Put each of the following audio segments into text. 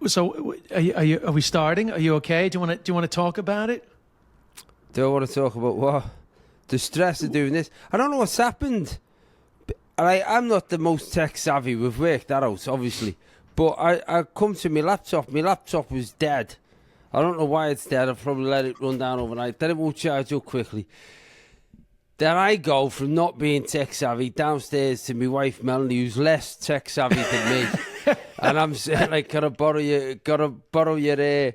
So are we starting? Are you okay? Do you want to talk about it? Do I want to talk about what? The stress of doing this. I don't know what's happened. I'm not the most tech savvy. We've worked that out, obviously. But I come to my laptop. My laptop was dead. I don't know why it's dead. I've probably let it run down overnight. Then it won't charge up quickly. Then I go from not being tech savvy downstairs to my wife Melanie, who's less tech savvy than me, and I'm saying like, "Gotta borrow your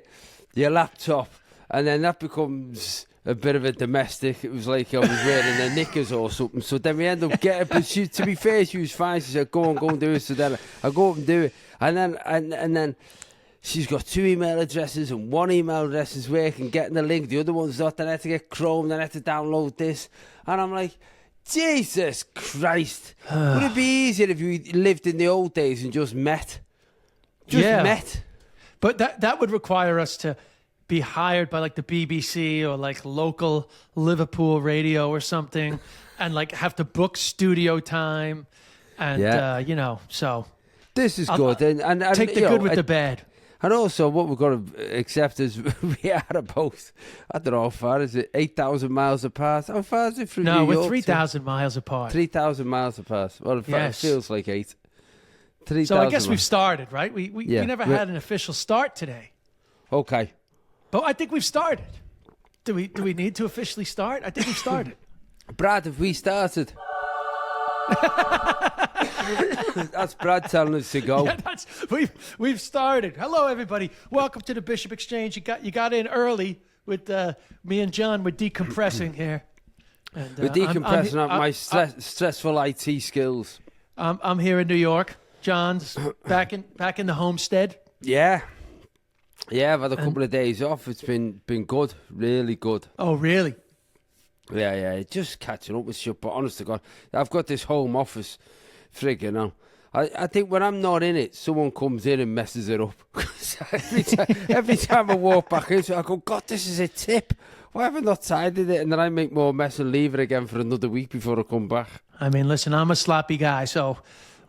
laptop," and then that becomes a bit of a domestic. It was like I was wearing their knickers or something. So then we end up getting. But to be fair, she was fine. She said, "Go and do it." So then I go up and do it, and then. She's got 2 email addresses and 1 email address is working, getting the link. The other one's not. Then I had to get Chrome. Then I had to download this. And I'm like, Jesus Christ. Would it be easier if you lived in the old days and just met? Met. But that would require us to be hired by like the BBC or like local Liverpool radio or something and like have to book studio time. And, so. This is good. And take the good with the bad. And also, what we've got to accept is we are about, I don't know how far is it, 8,000 miles apart? How far is it from New York? No, we're 3,000 miles apart. 3,000 miles apart. Well, it feels like 8. 3,000 so I guess we've started, right? We never had an official start today. Okay. But I think we've started. Do we need to officially start? I think we've started. Brad, have we started? That's Brad telling us to go. Yeah, we've started. Hello, everybody. Welcome to the Bishop Exchange. You got in early with me and John. We're decompressing here. And, we're decompressing my stressful IT skills. I'm here in New York. John's back in the homestead. Yeah. Yeah, I've had a couple of days off. It's been good, really good. Oh, really? Yeah, just catching up with shit. But honest to God, I've got this home office friggin' now. I think when I'm not in it, someone comes in and messes it up. every time I walk back into it, I go, God, this is a tip. Why have I not tidied it? And then I make more mess and leave it again for another week before I come back. I mean, listen, I'm a sloppy guy, so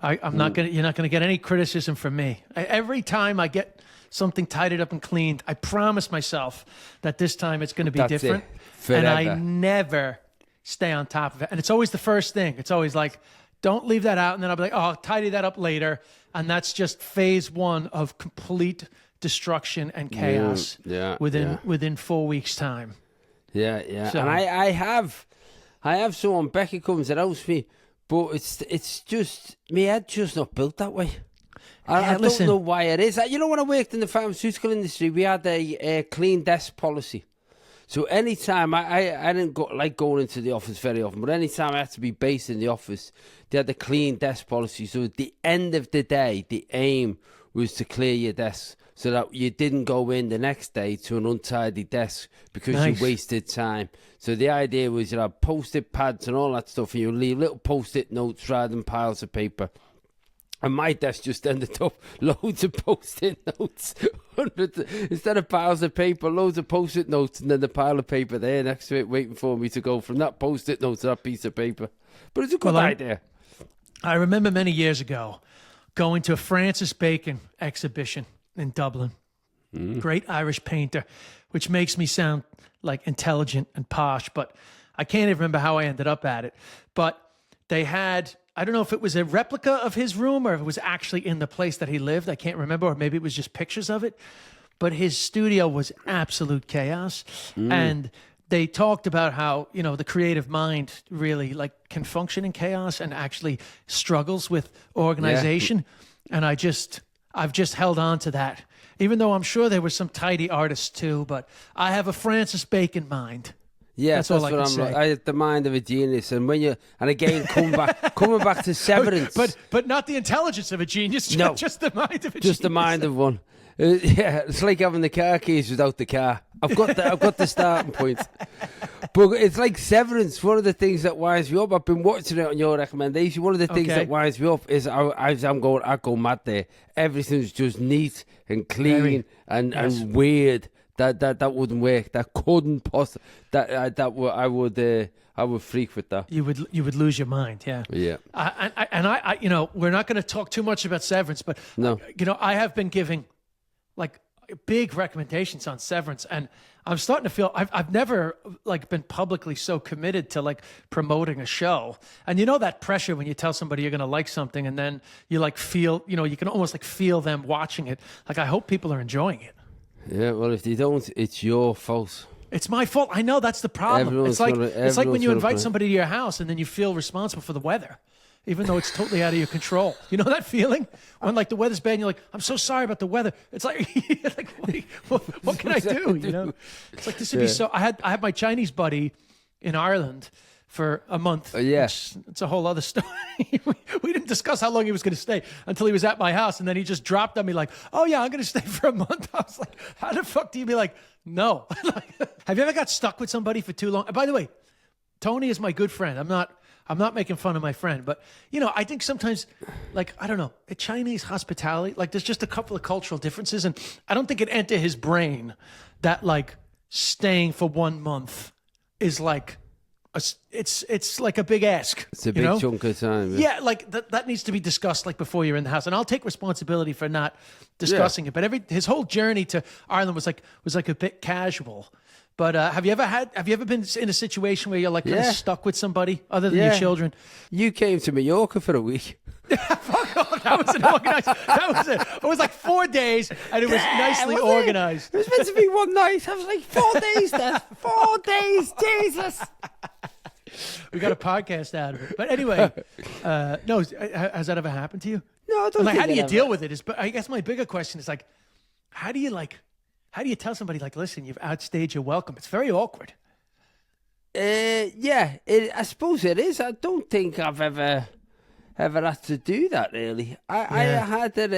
I'm not gonna. You're not gonna get any criticism from me. Every time I get something tidied up and cleaned, I promise myself that this time it's going to be different. And I never stay on top of it. And it's always the first thing. It's always like, don't leave that out. And then I'll be like, oh, I'll tidy that up later. And that's just phase 1 of complete destruction and chaos within 4 weeks' time. Yeah. So, and I have someone, Becky comes and helps me, but it's just, my head's just not built that way. I don't know why it is. You know, when I worked in the pharmaceutical industry, we had a clean desk policy. So anytime, I didn't like going into the office very often, but anytime I had to be based in the office, they had a clean desk policy. So at the end of the day, the aim was to clear your desk so that you didn't go in the next day to an untidy desk because you wasted time. So the idea was you had post-it pads and all that stuff, and you leave little post-it notes rather than piles of paper. And my desk just ended up loads of post-it notes. Instead of piles of paper, loads of post-it notes, and then the pile of paper there next to it waiting for me to go from that post-it note to that piece of paper. But it's a good idea. I remember many years ago going to a Francis Bacon exhibition in Dublin. Great Irish painter, which makes me sound like intelligent and posh, but I can't even remember how I ended up at it. But they had... I don't know if it was a replica of his room or if it was actually in the place that he lived. I can't remember, or maybe it was just pictures of it. But his studio was absolute chaos. And they talked about how, the creative mind really can function in chaos and actually struggles with organization. Yeah. And I've just held on to that. Even though I'm sure there were some tidy artists too, but I have a Francis Bacon mind. Yeah, that's all I can say. I had the mind of a genius, and coming back to Severance, but not the intelligence of a genius. No, just the mind of a genius. Just the mind of one. It's like having the car keys without the car. I've got the starting point. But it's like Severance. One of the things that winds me up, I've been watching it on your recommendation. One of the things that winds me up is I go mad there. Everything's just neat and clean and weird. That wouldn't work. That couldn't possibly. I would freak with that. You would lose your mind. Yeah. Yeah. I we're not going to talk too much about Severance, but no. I have been giving like big recommendations on Severance, and I'm starting to feel I've never like been publicly so committed to like promoting a show. And you know that pressure when you tell somebody you're going to like something, and then you like feel, you know, you can almost like feel them watching it. Like I hope people are enjoying it. Yeah, well, if they don't, it's your fault. It's my fault. I know that's the problem. It's like when you invite somebody to your house and then you feel responsible for the weather, even though it's totally out of your control. You know that feeling when like the weather's bad and you're like, I'm so sorry about the weather. It's like, what can I do? You know, it's like this would be so. I had my Chinese buddy in Ireland for a month. It's a whole other story. We didn't discuss how long he was going to stay until he was at my house, and then he just dropped on me like, "Oh yeah, I'm going to stay for a month." I was like, "How the fuck do you be like, no?" Have you ever got stuck with somebody for too long? And by the way, Tony is my good friend. I'm not making fun of my friend, but you know, I think sometimes, like, I don't know, Chinese hospitality, like there's just a couple of cultural differences, and I don't think it entered his brain that like staying for 1 month is like it's like a big ask. It's a big chunk of time. Yeah, like that needs to be discussed like before you're in the house, and I'll take responsibility for not discussing it. But his whole journey to Ireland was like a bit casual. But have you ever been in a situation where you're like kind of stuck with somebody other than your children? You came to Mallorca for a week. Fuck off. That was an organized. It was like 4 days, and it was nicely organized. It was meant to be one night. I was like 4 days there. 4 days, Jesus. We got a podcast out of it. But anyway, no, has that ever happened to you? No, I don't think how do you deal with it? But I guess my bigger question is like, how do you tell somebody like, listen, you've outstayed your welcome? It's very awkward. I suppose it is. I don't think I've ever had to do that really. I did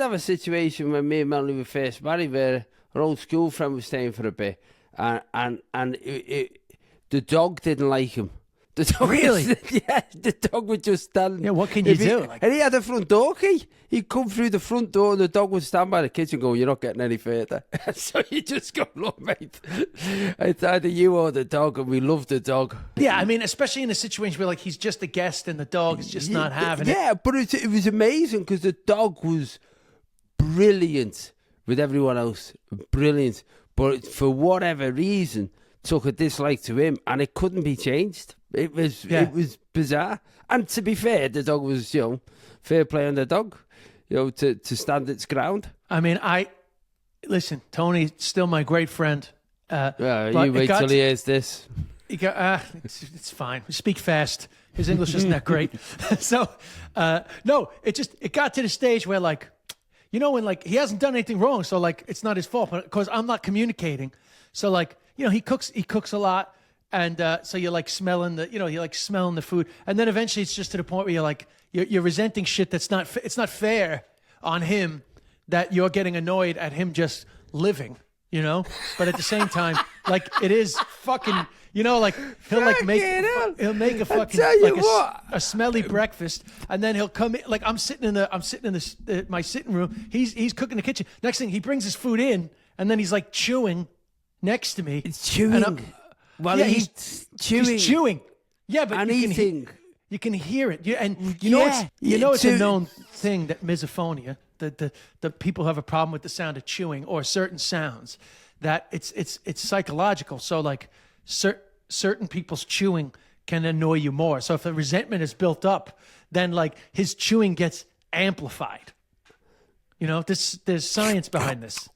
have a situation when me and Melanie were first married where our old school friend was staying for a bit, and the dog didn't like him. The dog really? The dog would just stand. Yeah, what can you do? And he had a front door key. He'd come through the front door and the dog would stand by the kitchen going, "You're not getting any further." So you just go, "Look, mate, it's either you or the dog," and we love the dog. Yeah, I mean, especially in a situation where like he's just a guest and the dog is just not having it. Yeah, but it was amazing because the dog was brilliant with everyone else. Brilliant. But for whatever reason, took a dislike to him, and it couldn't be changed. It was bizarre. And to be fair, the dog was, fair play on the dog, to stand its ground. I mean, listen, Tony's still my great friend. You wait till he hears this. It's fine. We speak fast. His English isn't that great. So, no, it got to the stage where like, when like he hasn't done anything wrong, so like it's not his fault, but because I'm not communicating. So like, he cooks a lot. And so you're like smelling the food, and then eventually it's just to the point where you're like you're resenting shit that's it's not fair on him, that you're getting annoyed at him just living, But at the same time, like it is fucking, like he'll make a fucking like a smelly breakfast, and then he'll come in, like I'm sitting in my sitting room. He's cooking the kitchen. Next thing he brings his food in, and then he's like chewing next to me. It's chewing. He's chewing. He's chewing. Yeah, but and eating. You can hear it. It's a known thing that misophonia, the people who have a problem with the sound of chewing or certain sounds, that it's psychological. So like certain people's chewing can annoy you more. So if the resentment is built up, then like his chewing gets amplified. There's science behind this.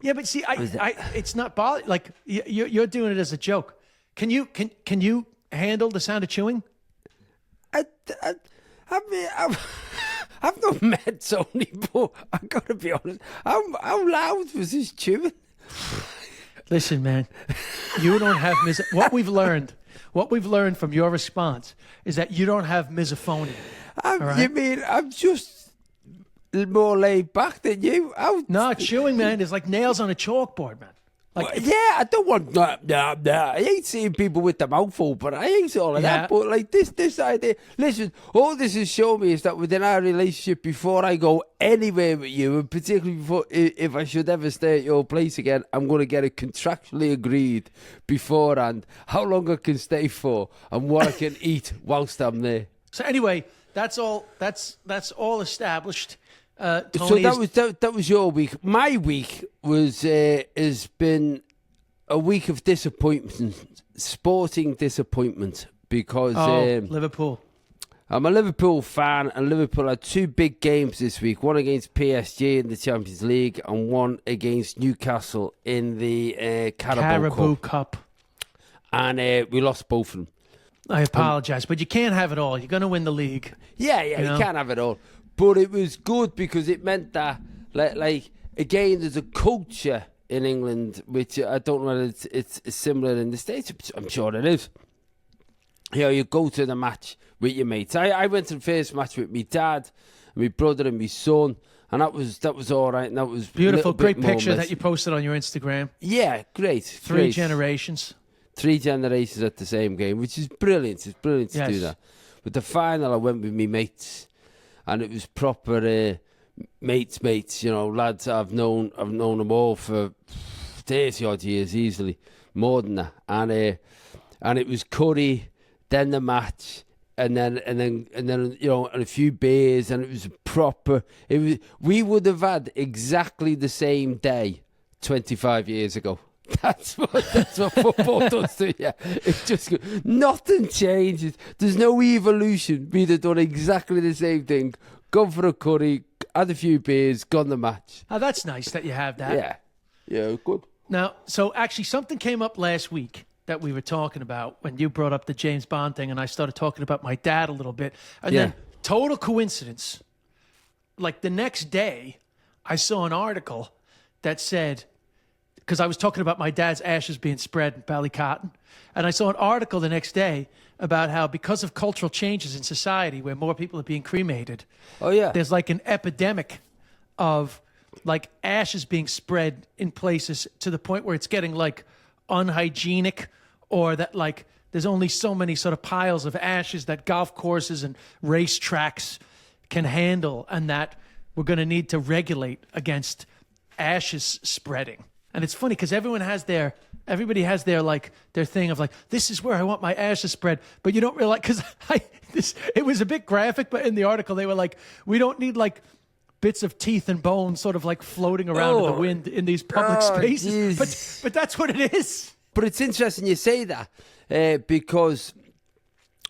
Yeah, but see, it's not like you're doing it as a joke. Can you handle the sound of chewing? I mean, I've not met Tony, but I gotta be honest. How loud was his chewing? Listen, man, you don't have what we've learned from your response is that you don't have misophonia. Right? You mean I'm just more laid back than you? No, chewing, man, is like nails on a chalkboard, man. Like, I don't want I ain't seeing people with the mouth open. I ain't all of that. But like this idea, listen, all this has shown me is that within our relationship, before I go anywhere with you, and particularly before if I should ever stay at your place again, I'm going to get it contractually agreed beforehand how long I can stay for and what I can eat whilst I'm there. So anyway, that's all established. Tony that was your week. My week has been a week of disappointment, sporting disappointment, because Liverpool. I'm a Liverpool fan, and Liverpool had two big games this week, one against PSG in the Champions League and one against Newcastle in the Carabao Cup. And we lost both of them. I apologize, but you can't have it all. You're going to win the league. Yeah, you can't have it all. But it was good because it meant that, like again, there's a culture in England, which I don't know whether it's similar in the States. I'm sure it is. You go to the match with your mates. I went to the first match with my dad, my brother, and my son, and that was all right. And that was beautiful, great picture that you posted on your Instagram. Yeah, great. Three generations at the same game, which is brilliant. It's brilliant to do that. But the final, I went with my mates, and it was proper mates. Lads I've known them all for 30 odd years, easily more than that. And it was curry, then the match, and then and a few beers, and it was proper. We would have had exactly the same day 25 years ago. That's what football does to you. It's just nothing changes. There's no evolution. We'd have done exactly the same thing. Gone for a curry, had a few beers, gone the match. Oh, that's nice that you have that. Yeah, good. Now, so actually something came up last week that we were talking about when you brought up the James Bond thing, and I started talking about my dad a little bit. And then, total coincidence, like the next day, I saw an article that said, because I was talking about my dad's ashes being spread in Ballycotton, and I saw an article the next day about how because of cultural changes in society where more people are being cremated, there's like an epidemic of like ashes being spread in places to the point where it's getting like unhygienic, or that like there's only so many sort of piles of ashes that golf courses and racetracks can handle, and that we're going to need to regulate against ashes spreading. And it's funny because everybody has their like their thing of like, this is where I want my ashes spread, but you don't realize, because it was a bit graphic, but in the article they were like, we don't need like bits of teeth and bones sort of like floating around in the wind in these public spaces. But that's what it is. But it's interesting you say that because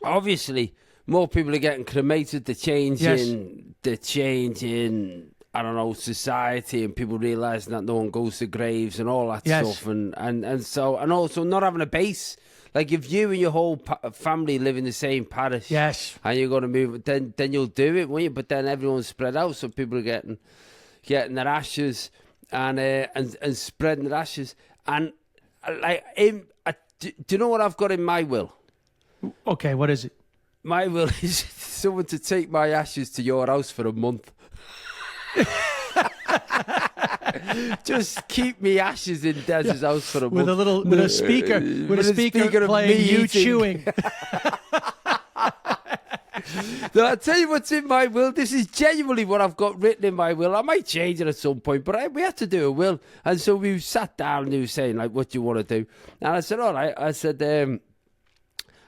obviously more people are getting cremated. The change in I don't know, society, and people realising that no one goes to graves and all that stuff, and also not having a base. Like if you and your whole family live in the same parish, and you're going to move, then you'll do it, won't you? But then everyone's spread out, so people are getting their ashes and spreading their ashes. And like, do you know what I've got in my will? Okay, what is it? My will is someone to take my ashes to your house for a month. Just keep me ashes in Dez's house for a month. With a speaker playing you chewing. No, I'll tell you what's in my will. This is genuinely what I've got written in my will. I might change it at some point, but we had to do a will. And so we sat down and he was saying, like, what do you want to do? And I said, all right. I said,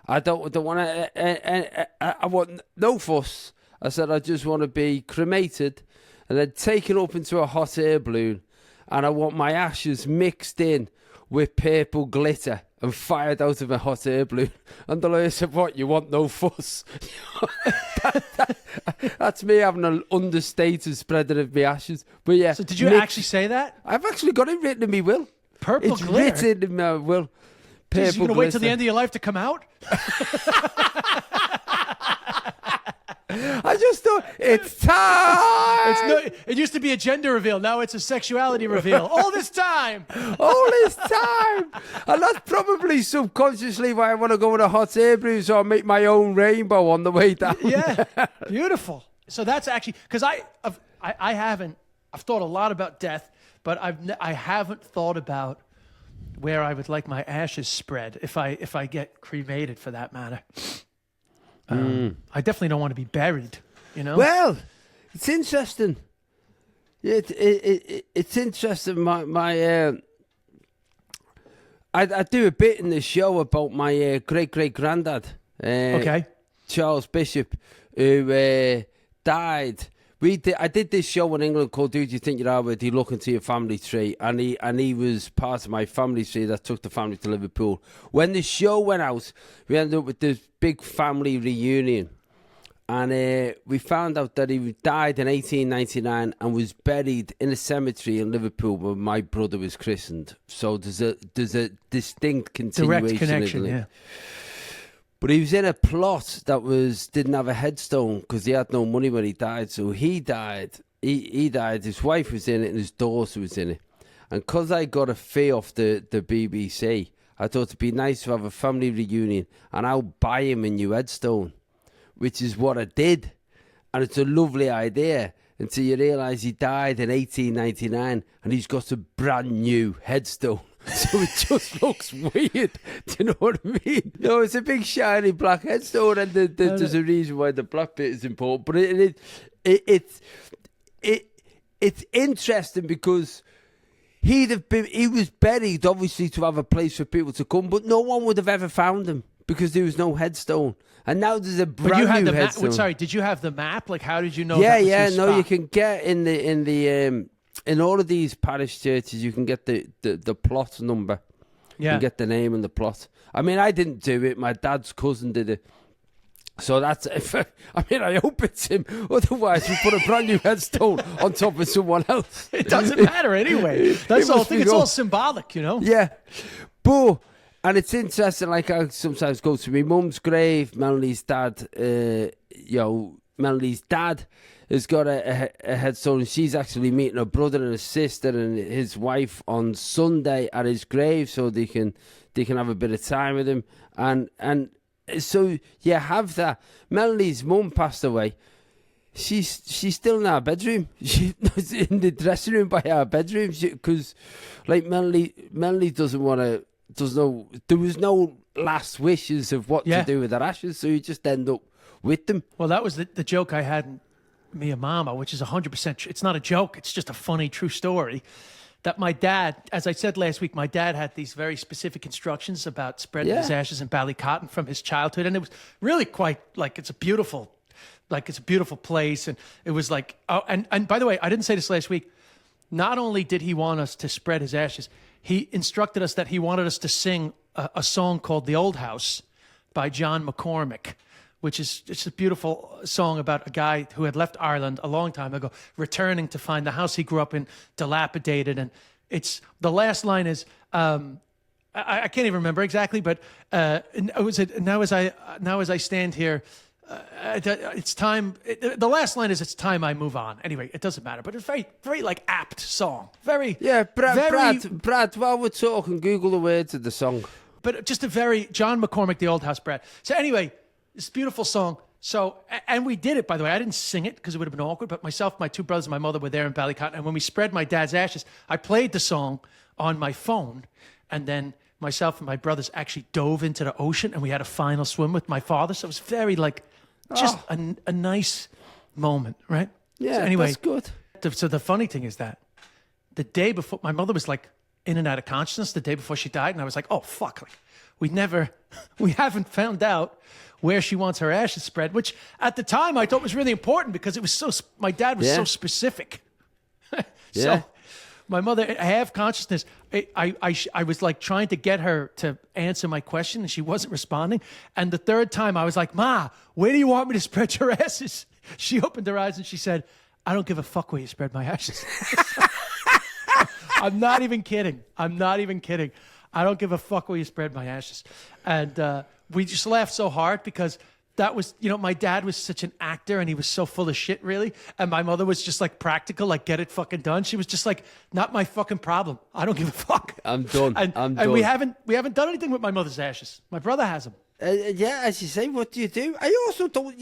I don't want to, I want no fuss. I said, I just want to be cremated and then taken up into a hot air balloon, and I want my ashes mixed in with purple glitter and fired out of a hot air balloon. And the lawyer said, what, you want no fuss? That's me having an understated spreading of my ashes. But yeah. So did you actually say that? I've actually got it written in my will. Purple it's glitter? It's written in my will. Jeez, you're going to wait till the end of your life to come out? I just thought, it's time! It used to be a gender reveal. Now it's a sexuality reveal. All this time! All this time! And that's probably subconsciously why I want to go with a hot air balloon, so I'll make my own rainbow on the way down. Yeah, beautiful. So that's actually, because I've thought a lot about death, but I haven't thought about where I would like my ashes spread if I get cremated, for that matter. I definitely don't want to be buried, you know? Well, it's interesting. It's interesting. I do a bit in the show about my great-great-granddad. Okay. Charles Bishop, who died I did this show in England called "Do You Think You're Howard?" You look into your family tree, and he was part of my family tree that took the family to Liverpool. When the show went out, we ended up with this big family reunion, and we found out that he died in 1899 and was buried in a cemetery in Liverpool where my brother was christened. So there's a distinct continuation. Direct connection, yeah. But he was in a plot that didn't have a headstone because he had no money when he died. So he died. He died. His wife was in it and his daughter was in it. And because I got a fee off the BBC, I thought it'd be nice to have a family reunion and I'll buy him a new headstone, which is what I did. And it's a lovely idea until you realise he died in 1899 and he's got a brand new headstone. So it just looks weird. Do you know what I mean? No, it's a big shiny black headstone, and there's a reason why the black bit is important. But it's interesting because he was buried obviously to have a place for people to come, but no one would have ever found him because there was no headstone. And now there's a brand new headstone. Sorry, did you have the map? Like, how did you know? Yeah, that was yeah. his No, spot? you can get in all of these parish churches, you can get the plot number. Yeah. You can get the name and the plot. I mean, I didn't do it. My dad's cousin did it. So that's... I hope it's him. Otherwise, we put a brand new headstone on top of someone else. It doesn't matter anyway. That's the whole thing. It's all symbolic, you know? Yeah. But... And it's interesting, like I sometimes go to my mum's grave, Melanie's dad, Melanie's dad has got a headstone. She's actually meeting her brother and his sister and his wife on Sunday at his grave, so they can have a bit of time with him. And so you have that. Melanie's mum passed away. She's still in our bedroom. She's in the dressing room by our bedroom because, like, Melanie doesn't want to. There was no last wishes of what to do with her ashes, so you just end up with them. Well, that was the joke I had in Mia Mama, which is 100%. It's not a joke. It's just a funny, true story. That my dad, as I said last week, my dad had these very specific instructions about spreading his ashes in Ballycotton from his childhood, and it was really quite like it's a beautiful place, and it was like. Oh, and by the way, I didn't say this last week. Not only did he want us to spread his ashes, he instructed us that he wanted us to sing a song called "The Old House" by John McCormick, which is it's a beautiful song about a guy who had left Ireland a long time ago, returning to find the house he grew up in dilapidated. And it's the last line is I can't even remember exactly, but now as I stand here. It's time. The last line is "It's time I move on." Anyway, it doesn't matter, but it's very, very like apt song. Very, Brad. While we're talking, Google the words of the song. But just a very John McCormick, "The Old House," Brad. So anyway, this beautiful song. So and we did it. By the way, I didn't sing it because it would have been awkward. But myself, my two brothers, and my mother were there in Ballycotton, and when we spread my dad's ashes, I played the song on my phone, and then myself and my brothers actually dove into the ocean, and we had a final swim with my father. So it was very like. Just a nice moment, right? Yeah, so anyway, that's good. So the funny thing is that the day before, my mother was like in and out of consciousness the day before she died, and I was like, oh, fuck. Like, we haven't found out where she wants her ashes spread, which at the time I thought was really important because it was my dad was so specific. So my mother, half consciousness, I was like trying to get her to answer my question and she wasn't responding. And the third time I was like, Ma, where do you want me to spread your ashes? She opened her eyes and she said, I don't give a fuck where you spread my ashes. I'm not even kidding. I don't give a fuck where you spread my ashes. And we just laughed so hard because that was, my dad was such an actor and he was so full of shit, really. And my mother was just like practical, like get it fucking done. She was just like, not my fucking problem. I don't give a fuck. I'm done. And we haven't done anything with my mother's ashes. My brother has them. As you say, what do you do? I also don't.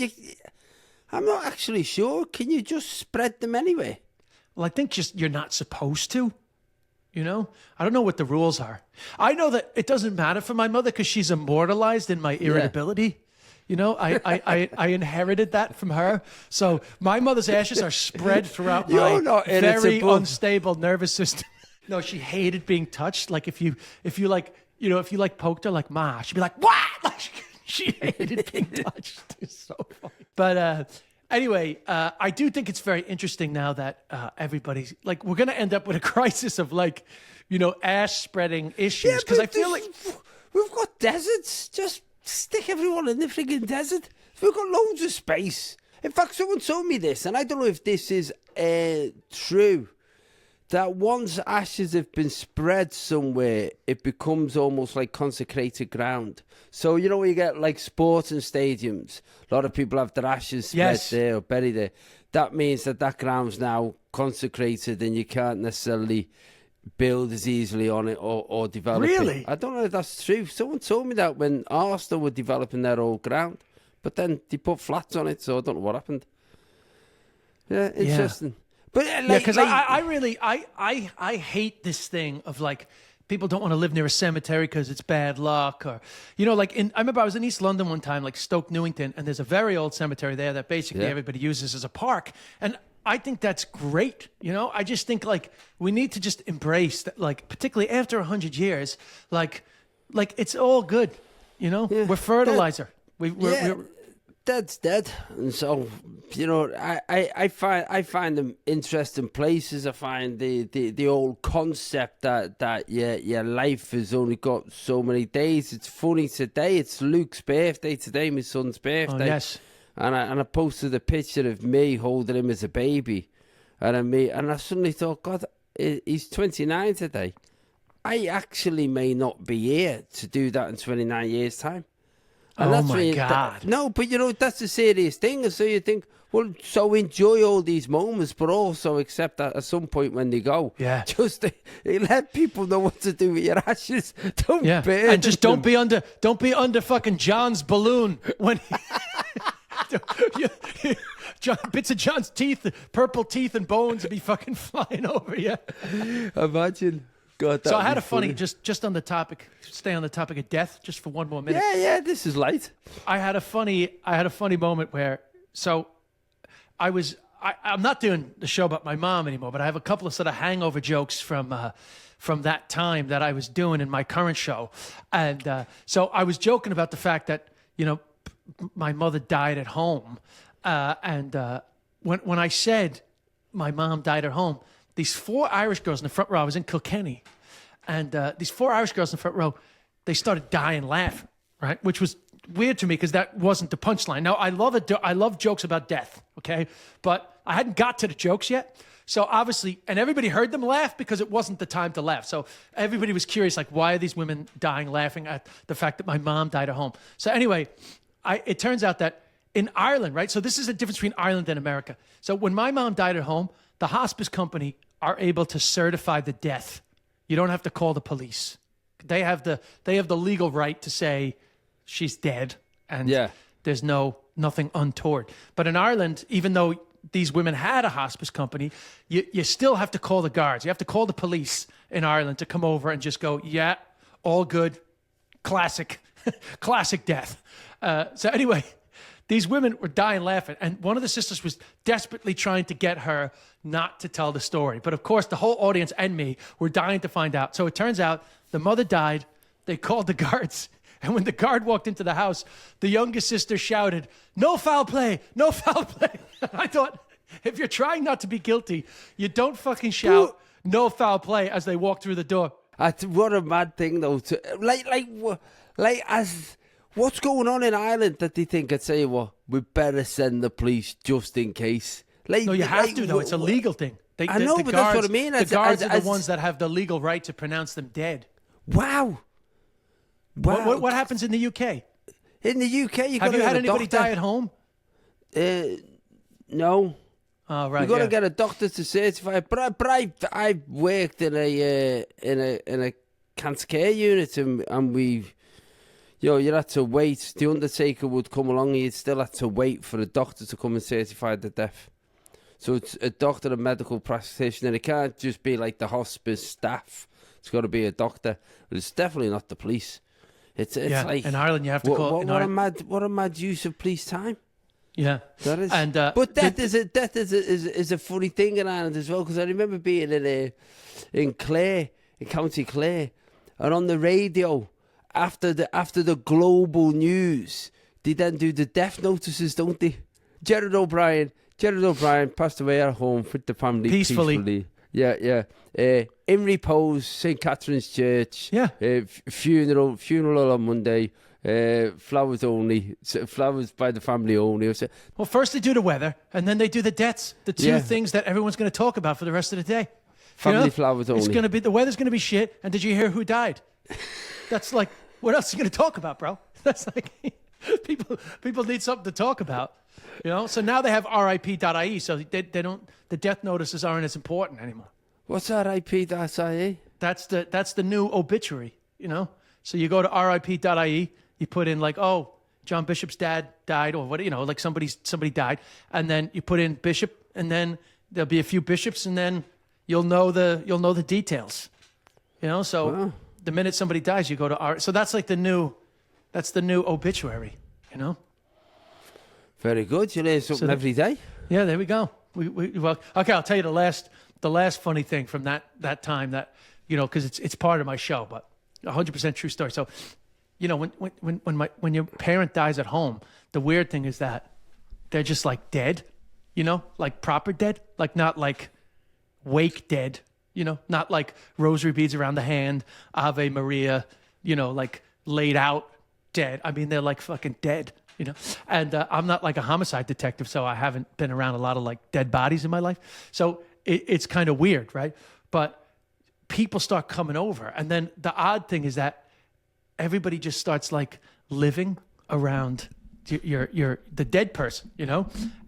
I'm not actually sure. Can you just spread them anyway? Well, I think you're not supposed to. I don't know what the rules are. I know that it doesn't matter for my mother because she's immortalized in my irritability. I inherited that from her. So my mother's ashes are spread throughout my very unstable nervous system. No, she hated being touched. Like if you poked her like Ma, she'd be like, what? Like she hated being touched. It's so funny. But Anyway, I do think it's very interesting now that everybody's like, we're going to end up with a crisis of like, ash spreading issues. Because I feel like we've got deserts. Just stick everyone in the frigging desert. We've got loads of space. In fact, someone told me this, and I don't know if this is true, that once ashes have been spread somewhere, it becomes almost like consecrated ground. So, where you get like sporting stadiums, a lot of people have their ashes spread there or buried there. That means that ground's now consecrated and you can't necessarily build as easily on it or develop it. I don't know if that's true. Someone told me that when Arsenal were developing their old ground, but then they put flats on it, so I don't know what happened. Yeah, interesting. Yeah. But because I really hate this thing of like people don't want to live near a cemetery because it's bad luck, or I remember I was in East London one time, like Stoke Newington, and there's a very old cemetery there that basically everybody uses as a park, and I think that's great. I just think like we need to just embrace that, like particularly after 100 years, like it's all good. We're fertilizer. We're Dead's dead, and so I find them interesting places. I find the old concept that your life has only got so many days. It's funny today. It's Luke's birthday today, my son's birthday. Oh, yes. And I posted a picture of me holding him as a baby, and I suddenly thought, God, he's 29 today. I actually may not be here to do that in 29 years' time. And oh my God! No, but that's the serious thing. And so you think, well, so enjoy all these moments, but also accept that at some point when they go, just let people know what to do with your ashes. Don't burn and just don't be under fucking John's balloon when bits of John's teeth, purple teeth and bones, would be fucking flying over you. Imagine. God, so I had a funny, just on the topic, stay on the topic of death, just for one more minute. Yeah, this is light. I had a funny moment where, so I'm not doing the show about my mom anymore, but I have a couple of sort of hangover jokes from that time that I was doing in my current show. And so I was joking about the fact that, my mother died at home. And when I said my mom died at home, these 4 Irish girls in the front row, I was in Kilkenny, and these 4 Irish girls in the front row, they started dying laughing, right? Which was weird to me because that wasn't the punchline. Now, I love jokes about death, okay? But I hadn't got to the jokes yet. So obviously, and everybody heard them laugh because it wasn't the time to laugh. So everybody was curious, like, why are these women dying laughing at the fact that my mom died at home? So anyway, it turns out that in Ireland, right? So this is the difference between Ireland and America. So when my mom died at home, the hospice company are able to certify the death. You don't have to call the police. They have the legal right to say she's dead and there's nothing untoward. But in Ireland, even though these women had a hospice company, you still have to call the guards. You have to call the police in Ireland to come over and just go, yeah, all good, classic death. So anyway, these women were dying laughing, and one of the sisters was desperately trying to get her not to tell the story. But of course, the whole audience and me were dying to find out. So it turns out the mother died. They called the guards. And when the guard walked into the house, the youngest sister shouted, "No foul play, no foul play." I thought, if you're trying not to be guilty, you don't fucking shout, "No foul play," as they walk through the door. What a mad thing, though. What's going on in Ireland that they think, I'd say, well, we better send the police just in case? No, you have to, though. It's a legal thing. I know, but that's what I mean. The guards are the ones that have the legal right to pronounce them dead. Wow. What happens in the UK? In the UK, you got to have you had anybody die at home? No. Oh, right. You got to get a doctor to certify it. But I worked in a cancer care unit, and we. You had to wait. The undertaker would come along and you'd still have to wait for a doctor to come and certify the death. So it's a doctor, a medical practitioner. It can't just be like the hospice staff. It's got to be a doctor. But it's definitely not the police. It's like... In Ireland, you have to call... What a mad use of police time. Yeah. That is... And, but death is a funny thing in Ireland as well, because I remember being in County Clare, and on the radio... After the global news, they then do the death notices, don't they? Gerard O'Brien passed away at home with the family peacefully. Yeah. In repose, St. Catherine's Church. Yeah. Funeral on Monday. Flowers only. Flowers by the family only. Well, first they do the weather, and then they do the deaths. The two things that everyone's going to talk about for the rest of the day. Family flowers only. It's going to be, the weather's going to be shit. And did you hear who died? That's like, what else are you going to talk about, bro? That's like, people need something to talk about. So now they have RIP.ie, so they don't, the death notices aren't as important anymore. What's RIP.ie? That's the new obituary, So you go to RIP.ie, you put in like, oh, John Bishop's dad died, or what, like somebody died, and then you put in Bishop, and then there'll be a few bishops, and then you'll know the details. So wow. The minute somebody dies, you go to so that's like the new obituary, Very good. You learn something every day. Yeah, there we go. Well, okay, I'll tell you the last funny thing from that time that, because it's part of my show, but 100% true story. So, when your parent dies at home, the weird thing is that they're just like dead, like proper dead, like not like wake dead, not like rosary beads around the hand, Ave Maria, like laid out dead. I mean, they're like fucking dead, and I'm not like a homicide detective, so I haven't been around a lot of like dead bodies in my life. So it's kind of weird, right? But people start coming over, and then the odd thing is that everybody just starts like living around the dead person,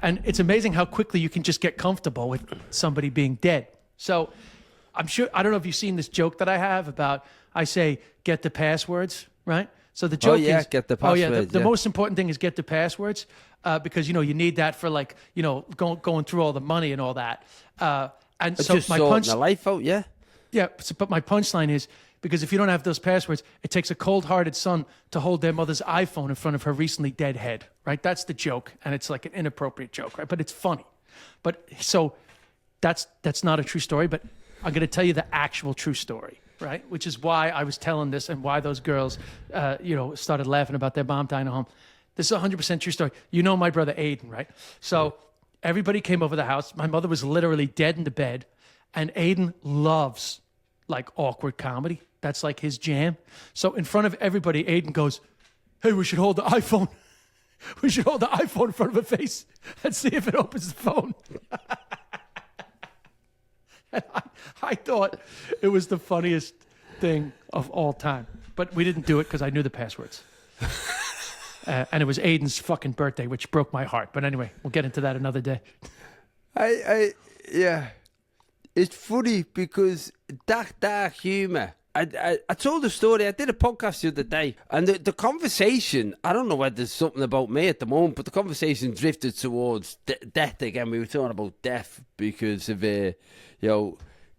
and it's amazing how quickly you can just get comfortable with somebody being dead. So I'm sure, I don't know if you've seen this joke that I have about, I say, get the passwords, right? So the joke is, get the passwords. The most important thing is get the passwords, because, you need that for like, going through all the money and all that. And so just my sorting the life out, yeah. Yeah, but my punchline is, because if you don't have those passwords, it takes a cold-hearted son to hold their mother's iPhone in front of her recently dead head, right? That's the joke, and it's like an inappropriate joke, right? But it's funny. But so that's not a true story, but I'm going to tell you the actual true story, right? Which is why I was telling this and why those girls, started laughing about their mom dying at home. This is a 100% true story. My brother Aiden, right? So everybody came over the house. My mother was literally dead in the bed, and Aiden loves like awkward comedy. That's like his jam. So in front of everybody, Aiden goes, hey, we should hold the iPhone. We should hold the iPhone in front of her face and see if it opens the phone. And I thought it was the funniest thing of all time. But we didn't do it because I knew the passwords. And it was Aiden's fucking birthday, which broke my heart. But anyway, we'll get into that another day. Yeah. It's funny because dark humour. I told a story. I did a podcast the other day, and the conversation, I don't know whether there's something about me at the moment, but the conversation drifted towards death again. We were talking about death because of,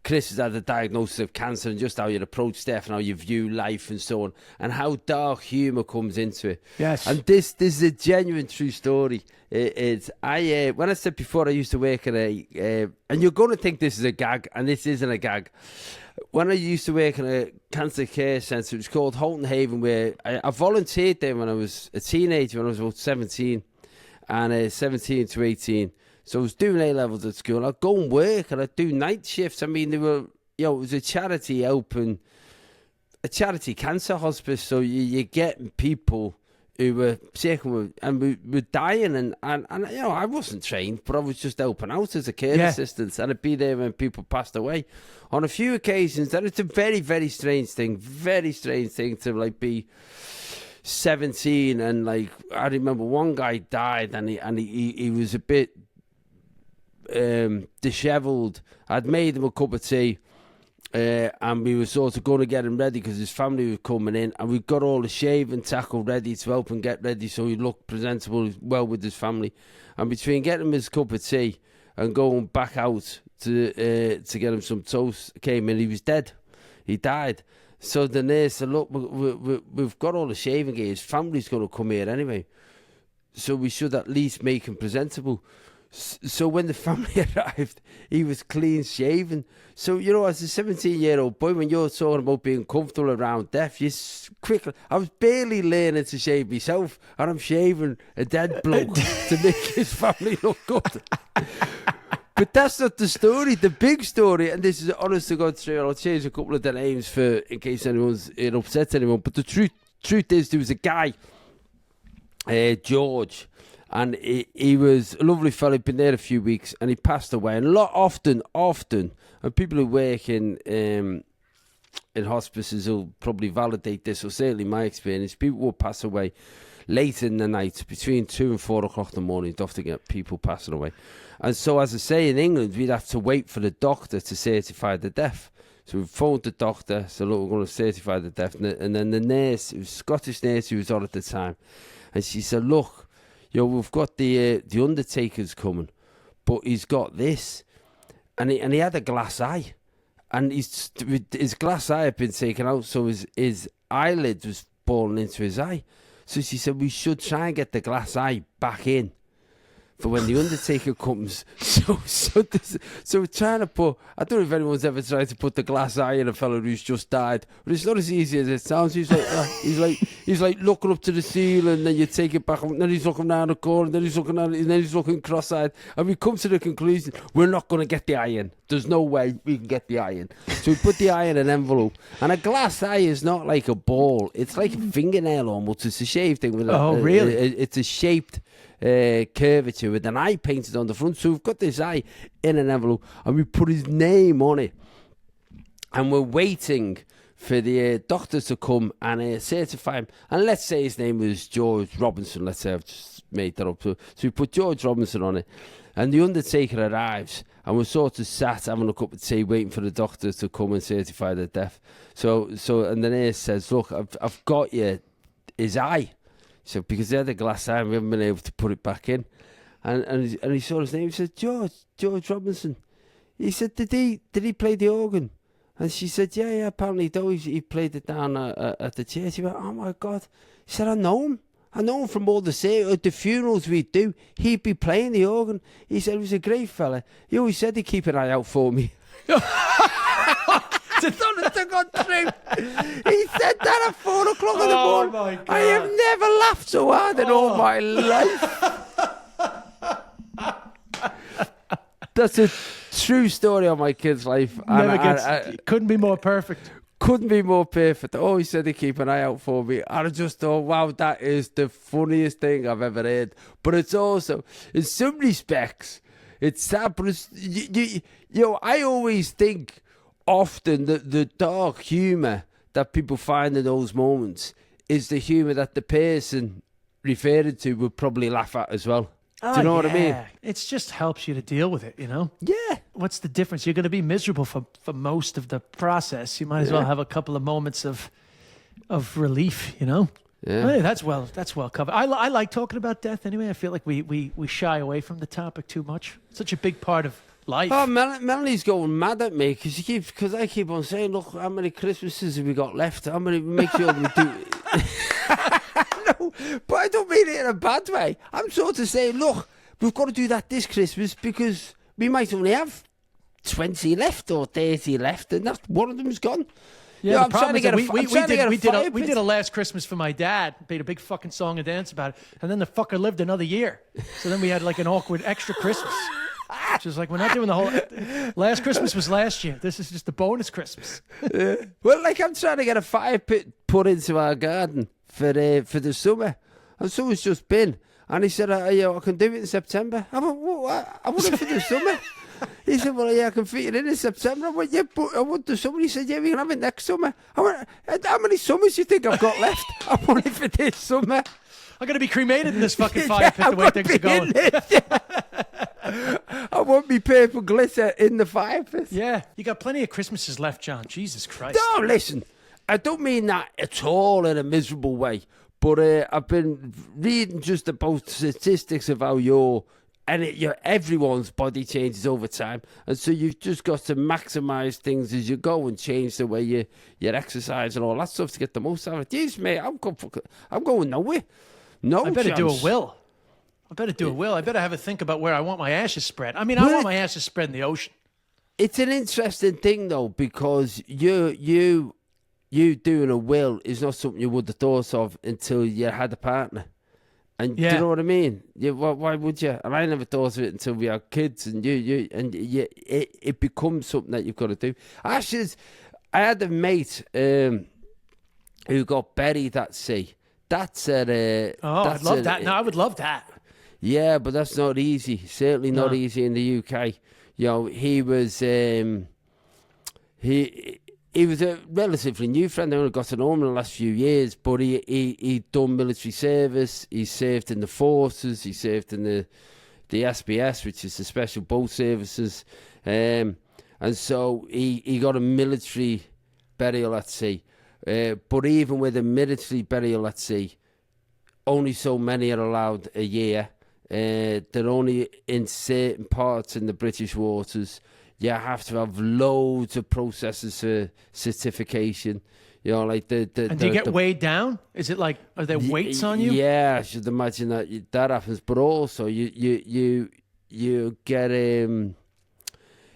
Chris has had a diagnosis of cancer, and just how you approach death and how you view life and so on, and how dark humour comes into it. Yes. And this is a genuine true story. When I said before I used to work at and you're going to think this is a gag, and this isn't a gag. When I used to work in a cancer care centre, it was called Holton Haven, where I volunteered there when I was a teenager, when I was about 17 to 18. So I was doing A-levels at school. I'd go and work, and I'd do night shifts. I mean, they were, it was a charity cancer hospice. So you're getting people who were sick and were dying, and I wasn't trained, but I was just helping out as a care assistant, and I'd be there when people passed away. On a few occasions, and it's a very, very strange thing to like be 17, and like I remember one guy died, and he was a bit dishevelled. I'd made him a cup of tea. And we were sort of going to get him ready because his family was coming in, and we got all the shaving tackle ready to help him get ready so he looked presentable well with his family. And between getting him his cup of tea and going back out to get him some toast, came in, he was dead. He died. So the nurse said, look, we've got all the shaving gear. His family's going to come here anyway, so we should at least make him presentable. So when the family arrived, he was clean shaven. So, you know, as a 17-year-old boy, when you're talking about being comfortable around death, quickly. I was barely learning to shave myself, and I'm shaving a dead bloke to make his family look good. But that's not the story. The big story, and this is honest to God true, I'll change a couple of the names in case it upsets anyone. But the truth is, there was a guy, George, and he was a lovely fellow. He'd been there a few weeks, and he passed away. And often, and people who work in hospices will probably validate this, or certainly my experience, people will pass away late in the night, between 2 and 4 o'clock in the morning. You'd often get people passing away. And so, as I say, in England, we'd have to wait for the doctor to certify the death. So we phoned the doctor, so look, we're going to certify the death. And then the nurse, it was a Scottish nurse who was on at the time, and she said, look, we've got the undertaker's coming, but he's got this. And he had a glass eye. And his glass eye had been taken out, so his eyelid was falling into his eye. So she said, we should try and get the glass eye back in for when the undertaker comes. So we're trying to put, I don't know if anyone's ever tried to put the glass eye in a fellow who's just died, but it's not as easy as it sounds. He's like looking up to the ceiling, then you take it back, and then he's looking down the corner, then he's looking at it, and then he's looking cross-eyed, and we come to the conclusion, we're not going to get the eye in. There's no way we can get the eye in. So we put the eye in an envelope, and a glass eye is not like a ball, it's like a fingernail almost. It's a shaved thing with really? It's a shaped curvature with an eye painted on the front. So we've got this eye in an envelope, and we put his name on it, and we're waiting for the doctor to come and certify him. And let's say his name was George Robinson. Let's say I've just made that up. So we put George Robinson on it, and the undertaker arrives, and we're sort of sat having a cup of tea waiting for the doctor to come and certify the death. So and the nurse says, look, I've got you his eye. So because they had a glass eye, we haven't been able to put it back in. And he saw his name. He said, George Robinson. He said, did he play the organ? And she said, yeah, apparently though he played it down at the church. He went, oh my God. He said, I know him from all the funerals we'd do. He'd be playing the organ. He said, he was a great fella. He always said he'd keep an eye out for me. It's honest to God true. He said that at 4 o'clock in the morning. My God. I have never laughed so hard in all my life. That's a true story of my kid's life. Couldn't be more perfect. Couldn't be more perfect. Oh, he said he'd keep an eye out for me. And I just thought, wow, that is the funniest thing I've ever heard. But it's also, in some respects, it's sad. But it's, I always think often the dark humour that people find in those moments is the humour that the person referred to would probably laugh at as well. Do you know what I mean? It just helps you to deal with it, you know? Yeah. What's the difference? You're going to be miserable for most of the process. You might as well have a couple of moments of relief, you know? Yeah. Hey, that's well covered. I like talking about death anyway. I feel like we shy away from the topic too much. It's such a big part of life. Oh, Melanie's going mad at me because I keep on saying, look, how many Christmases have we got left? How many? Make sure we do. No, but I don't mean it in a bad way. I'm sort of saying, look, we've got to do that this Christmas because we might only have 20 left or 30 left, and that's one of them's gone. Yeah, I'm trying to get we did a last Christmas for my dad. Made a big fucking song and dance about it, and then the fucker lived another year. So then we had like an awkward extra Christmas. Which is like, we're not doing the whole... Last Christmas was last year. This is just a bonus Christmas. Well, like, I'm trying to get a fire pit put into our garden for the summer. And someone's just been. And he said, I can do it in September. I went, what? I want it for the summer. He said, well, yeah, I can fit it in September. I went, yeah, but I want the summer. He said, yeah, we can have it next summer. I went, how many summers do you think I've got left? I want it for this summer. I'm going to be cremated in this fucking fire pit the way things are going. I want me paper glitter in the fire pit. Yeah, you got plenty of Christmases left, John. Jesus Christ. No, listen, I don't mean that at all in a miserable way, but I've been reading just about statistics of how everyone's body changes over time, and so you've just got to maximise things as you go and change the way you exercise and all that stuff to get the most out of it. Jeez, mate, I'm going nowhere. No, I better do a will. I better do a will. I better have a think about where I want my ashes spread. I mean, I want my ashes spread in the ocean. It's an interesting thing, though, because you doing a will is not something you would have thought of until you had a partner. And do you know what I mean? Why would you? And I never thought of it until we had kids. And it becomes something that you've got to do. Ashes, I had a mate who got buried at sea. That's at I'd love that. No, I would love that. Yeah, but that's not easy. Certainly not easy in the UK. You know, he was he was a relatively new friend. I only got to know him in the last few years, but he'd done military service. He served in the forces. He served in the SBS, which is the Special Boat Services. And so he got a military burial at sea. But even with a military burial at sea, only so many are allowed a year. They're only in certain parts in the British waters. You have to have loads of processes for certification. You know, like do you get weighed down? Is it like, are there weights on you? Yeah, I should imagine that happens. But also, you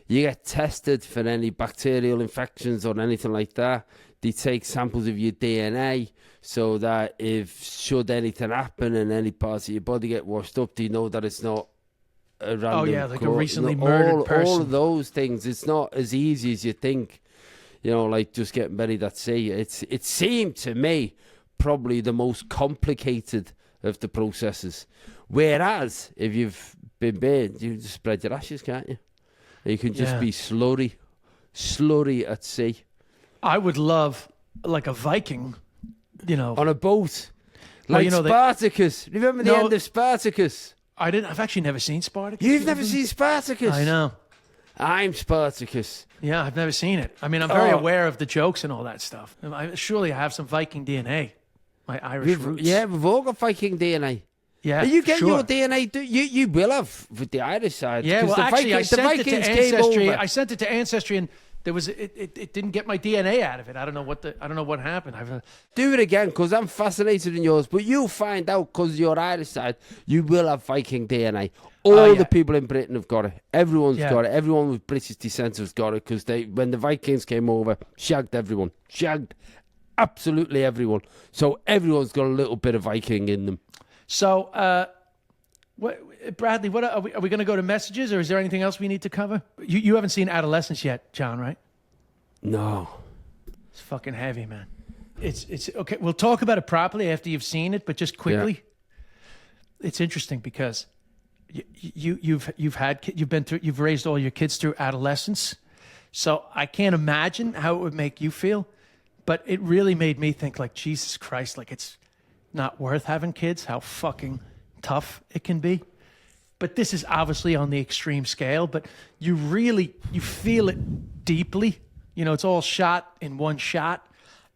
get tested for any bacterial infections or anything like that. They take samples of your DNA so that if should anything happen and any parts of your body get washed up, they know that it's not a random like a recently murdered person. All of those things. It's not as easy as you think. You know, like just getting buried at sea. It seemed to me probably the most complicated of the processes. Whereas if you've been burned, you just spread your ashes, can't you? You can just be slurry at sea. I would love like a Viking, you know, on a boat, like Spartacus. Remember the end of Spartacus? I've actually never seen Spartacus. You've never seen Spartacus? I know. I'm Spartacus. Yeah, I've never seen it. I mean, I'm very aware of the jokes and all that stuff. Surely I have some Viking DNA, my Irish roots. Yeah, we've all got Viking DNA. Yeah, are you getting your DNA? You will have with the Irish side. Yeah, well, actually, I sent it to Ancestry. I sent it to Ancestry, and there was it didn't get my DNA out of it. I don't know what happened. Do it again, because I'm fascinated in yours. But you'll find out, because your Irish side, you will have Viking DNA. All the people in Britain have got it. Everyone's got it. Everyone with British descent has got it, because when the Vikings came over, shagged everyone. Shagged absolutely everyone. So everyone's got a little bit of Viking in them. So, Bradley, what are we going to go to messages, or is there anything else we need to cover? You haven't seen Adolescence yet, John, right? No. It's fucking heavy, man. It's okay. We'll talk about it properly after you've seen it, but just quickly. Yeah. It's interesting because you've raised all your kids through adolescence, so I can't imagine how it would make you feel, but it really made me think, like, Jesus Christ, like it's not worth having kids, how fucking tough it can be. But this is obviously on the extreme scale, but you feel it deeply. You know, it's all shot in one shot,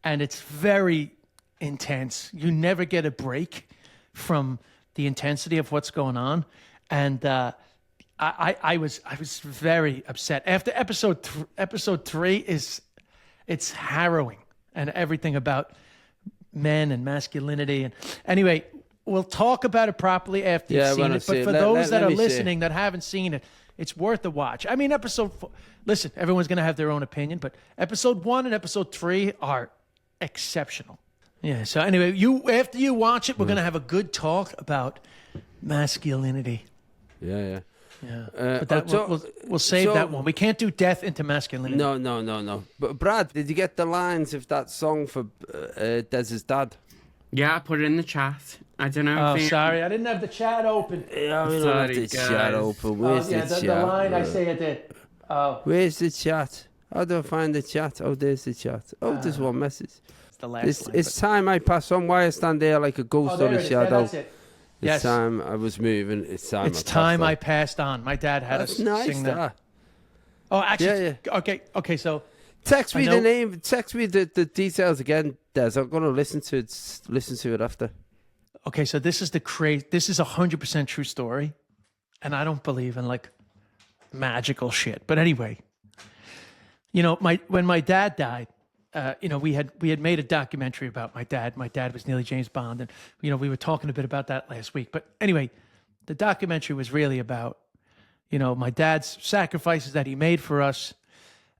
and it's very intense. You never get a break from the intensity of what's going on. And I was very upset. After episode 3 it's harrowing, and everything about men and masculinity. And anyway, we'll talk about it properly after you've seen it. But for those that are listening that haven't seen it, it's worth a watch. I mean, episode 4, listen, everyone's going to have their own opinion, but episode 1 and episode 3 are exceptional. Yeah. So anyway, after you watch it, we're going to have a good talk about masculinity. Yeah. But we'll save that one. We can't do death into masculinity. No. But Brad, did you get the lines of that song for Dez's dad? Yeah, I put it in the chat. I don't know. Oh, sorry, I didn't have the chat open. Yeah, we don't have the chat open. Where's the chat? The line I say it did. Oh. Where's the chat? How do I find the chat? Oh, there's the chat. Oh, there's one message. It's the last line. It's time I pass on. Why I stand there like a ghost or a shadow. That's it. It's time I was moving. It's time I passed on. My dad had us sing that. Oh, actually, yeah. Okay. So text me the name. Text me the details again, Des. I'm gonna listen to it after. Okay, so this is This is 100% true story, and I don't believe in like magical shit. But anyway, you know, when my dad died. You know, we had made a documentary about my dad. My dad was nearly James Bond, and you know, we were talking a bit about that last week. But anyway, the documentary was really about, my dad's sacrifices that he made for us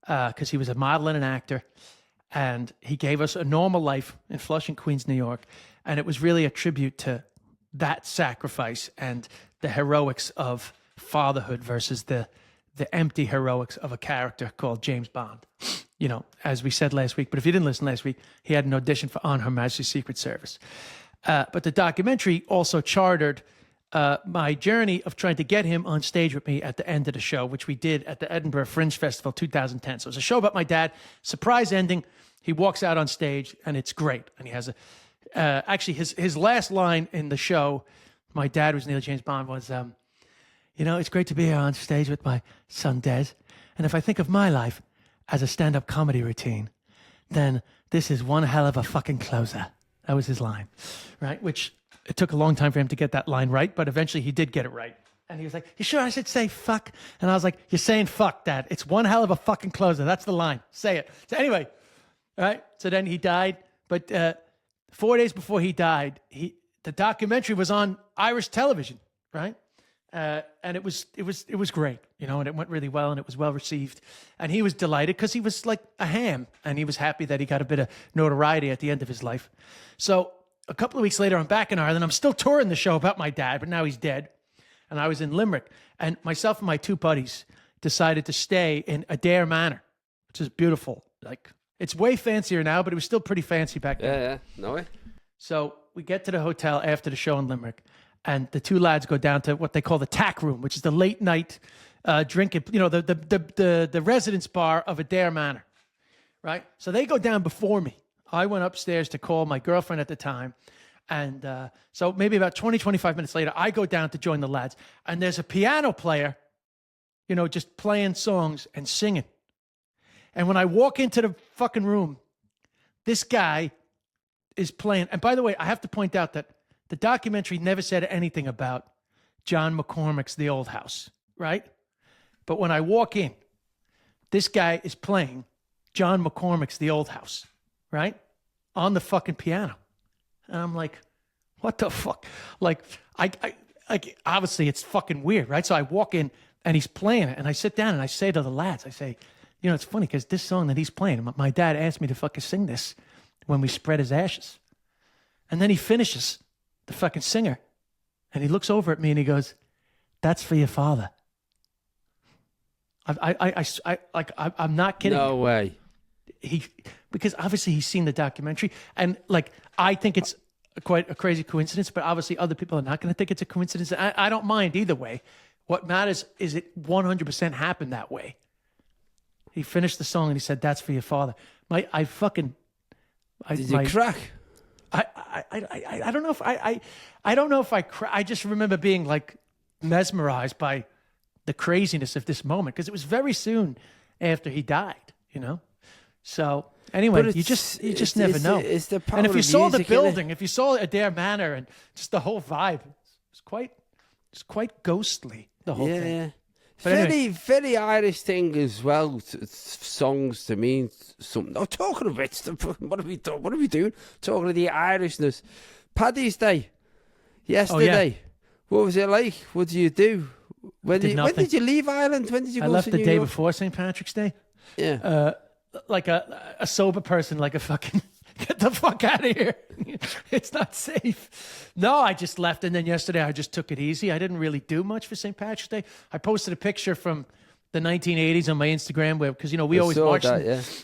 because he was a model and an actor. And he gave us a normal life in Flushing, Queens, New York. And it was really a tribute to that sacrifice and the heroics of fatherhood versus the empty heroics of a character called James Bond. As we said last week, but if you didn't listen last week, he had an audition for On Her Majesty's Secret Service. But the documentary also chartered my journey of trying to get him on stage with me at the end of the show, which we did at the Edinburgh Fringe Festival 2010. So it was a show about my dad, surprise ending. He walks out on stage and it's great. And he has actually his last line in the show, my dad was Neil James Bond, was, it's great to be here on stage with my son Des. And if I think of my life as a stand-up comedy routine, then this is one hell of a fucking closer. That was his line, right? Which it took a long time for him to get that line right, but eventually he did get it right. And he was like, you sure I should say fuck? And I was like, you're saying fuck, Dad. It's one hell of a fucking closer. That's the line. Say it. So anyway, right? So then he died. But 4 days before he died, the documentary was on Irish television, right? And it was great, and it went really well and it was well received. And he was delighted because he was like a ham and he was happy that he got a bit of notoriety at the end of his life. So a couple of weeks later, I'm back in Ireland. I'm still touring the show about my dad, but now he's dead. And I was in Limerick. And myself and my two buddies decided to stay in Adair Manor, which is beautiful. Like, it's way fancier now, but it was still pretty fancy back then. Yeah, no way. So we get to the hotel after the show in Limerick. And the two lads go down to what they call the tack room, which is the late night drinking, the residence bar of Adair Manor, right? So they go down before me. I went upstairs to call my girlfriend at the time. And so maybe about 20, 25 minutes later, I go down to join the lads. And there's a piano player, just playing songs and singing. And when I walk into the fucking room, this guy is playing. And by the way, I have to point out that the documentary never said anything about John McCormick's The Old House, right? But when I walk in, this guy is playing John McCormick's The Old House, right? On the fucking piano. And I'm like, what the fuck? Like, I obviously it's fucking weird, right? So I walk in and he's playing it and I sit down and I say to the lads, I say, it's funny because this song that he's playing, my dad asked me to fucking sing this when we spread his ashes. And then he finishes, the fucking singer, and he looks over at me and he goes, "That's for your father." I'm not kidding. No way. Because obviously he's seen the documentary, and like I think it's quite a crazy coincidence, but obviously other people are not going to think it's a coincidence. I don't mind either way. What matters is it 100% happened that way. He finished the song and he said, "That's for your father." Did you crack? I don't know if I don't know if I just remember being like mesmerized by the craziness of this moment because it was very soon after he died, So anyway, you just never know. It's the power and if you of saw the music, building, if you saw Adair Manor and just the whole vibe, it's quite ghostly. The whole thing. But very Irish thing as well. Songs to mean something. Oh, talking of it, what are we doing? What are we doing? Talking of the Irishness. Paddy's Day yesterday. What was it like? What did you do? When did you leave Ireland? When did you go to New York? I left the day before St. Patrick's Day. Yeah. Like a sober person, like a fucking get the fuck out of here. It's not safe. No, I just left, and then yesterday I just took it easy. I didn't really do much for St. Patrick's Day. I posted a picture from the 1980s on my Instagram, because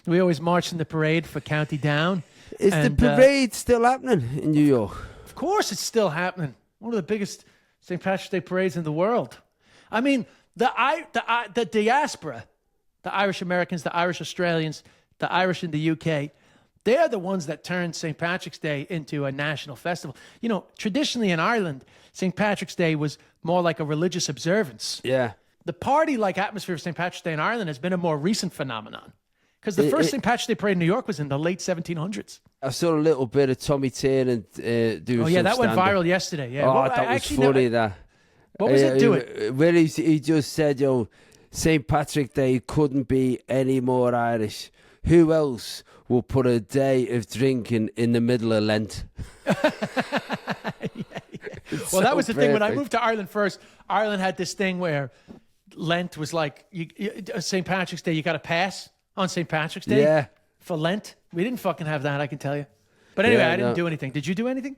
we always marched in the parade for County Down. Is the parade still happening in New York? Of course, it's still happening. One of the biggest St. Patrick's Day parades in the world. I mean, the diaspora, the Irish Americans, the Irish Australians, the Irish in the UK, they're the ones that turned St. Patrick's Day into a national festival. Traditionally in Ireland, St. Patrick's Day was more like a religious observance. Yeah. The party-like atmosphere of St. Patrick's Day in Ireland has been a more recent phenomenon. Because the first St. Patrick's Day parade in New York was in the late 1700s. I saw a little bit of Tommy Tiernan do. Oh yeah, that went viral yesterday. Yeah. Oh, that was funny. What was it doing? Where he just said, St. Patrick's Day couldn't be any more Irish. Who else will put a day of drinking in the middle of Lent? Well, that was the thing. When I perfect. moved to Ireland first, Ireland had this thing where Lent was like, St. Patrick's Day, you got to pass on St. Patrick's Day Yeah. for Lent. We didn't fucking have that, I can tell you. But anyway, Yeah, I didn't no. do anything. Did you do anything?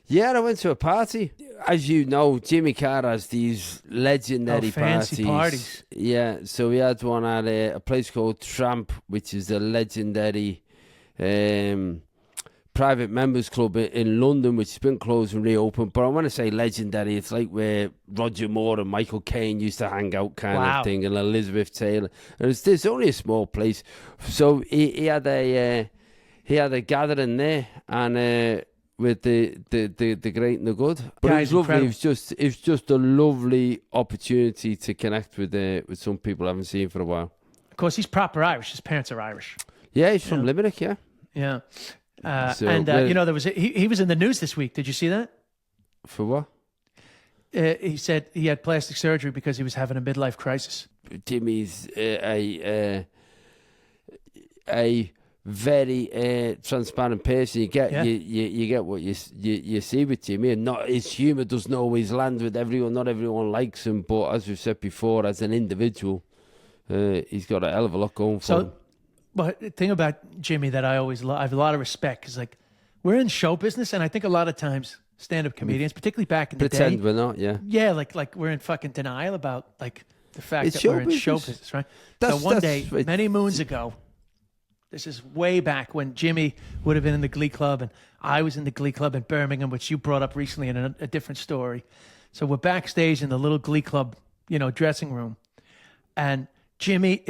Yeah, I went to a party. As you know, Jimmy Carr has these legendary fancy parties. Yeah, so we had one at a place called Tramp, which is a legendary private members club in London, which has been closed and reopened. But I want to say legendary. It's like where Roger Moore and Michael Caine used to hang out, kind Wow. of thing, and Elizabeth Taylor. And it's only a small place, so he had a gathering there, and with the great and the good. But Yeah, it he's was lovely. incredible. It was just a lovely opportunity to connect with some people I haven't seen for a while. Of course, he's proper Irish. His parents are Irish. Yeah, he's from Limerick. Yeah. Yeah. So, and, well- you know, he was in the news this week. Did you see that? For what? He said he had plastic surgery because he was having a midlife crisis. Jimmy's a very transparent person. You get Yeah. you get what you see with Jimmy, and not his humour doesn't always land with everyone. Not everyone likes him, but as we've said before, as an individual, he's got a hell of a lot going for him. But the thing about Jimmy that I have a lot of respect is like we're in show business, and I think a lot of times stand-up comedians, particularly back in the Pretend day, we're not, yeah. yeah, like we're in fucking denial about like the fact It's that we're in show show business. business, right? That's- so one that's- day, many moons ago, this is way back when Jimmy would have been in the Glee Club, and I was in the Glee Club in Birmingham, which you brought up recently in a different story. So we're backstage in the little Glee Club, dressing room, and Jimmy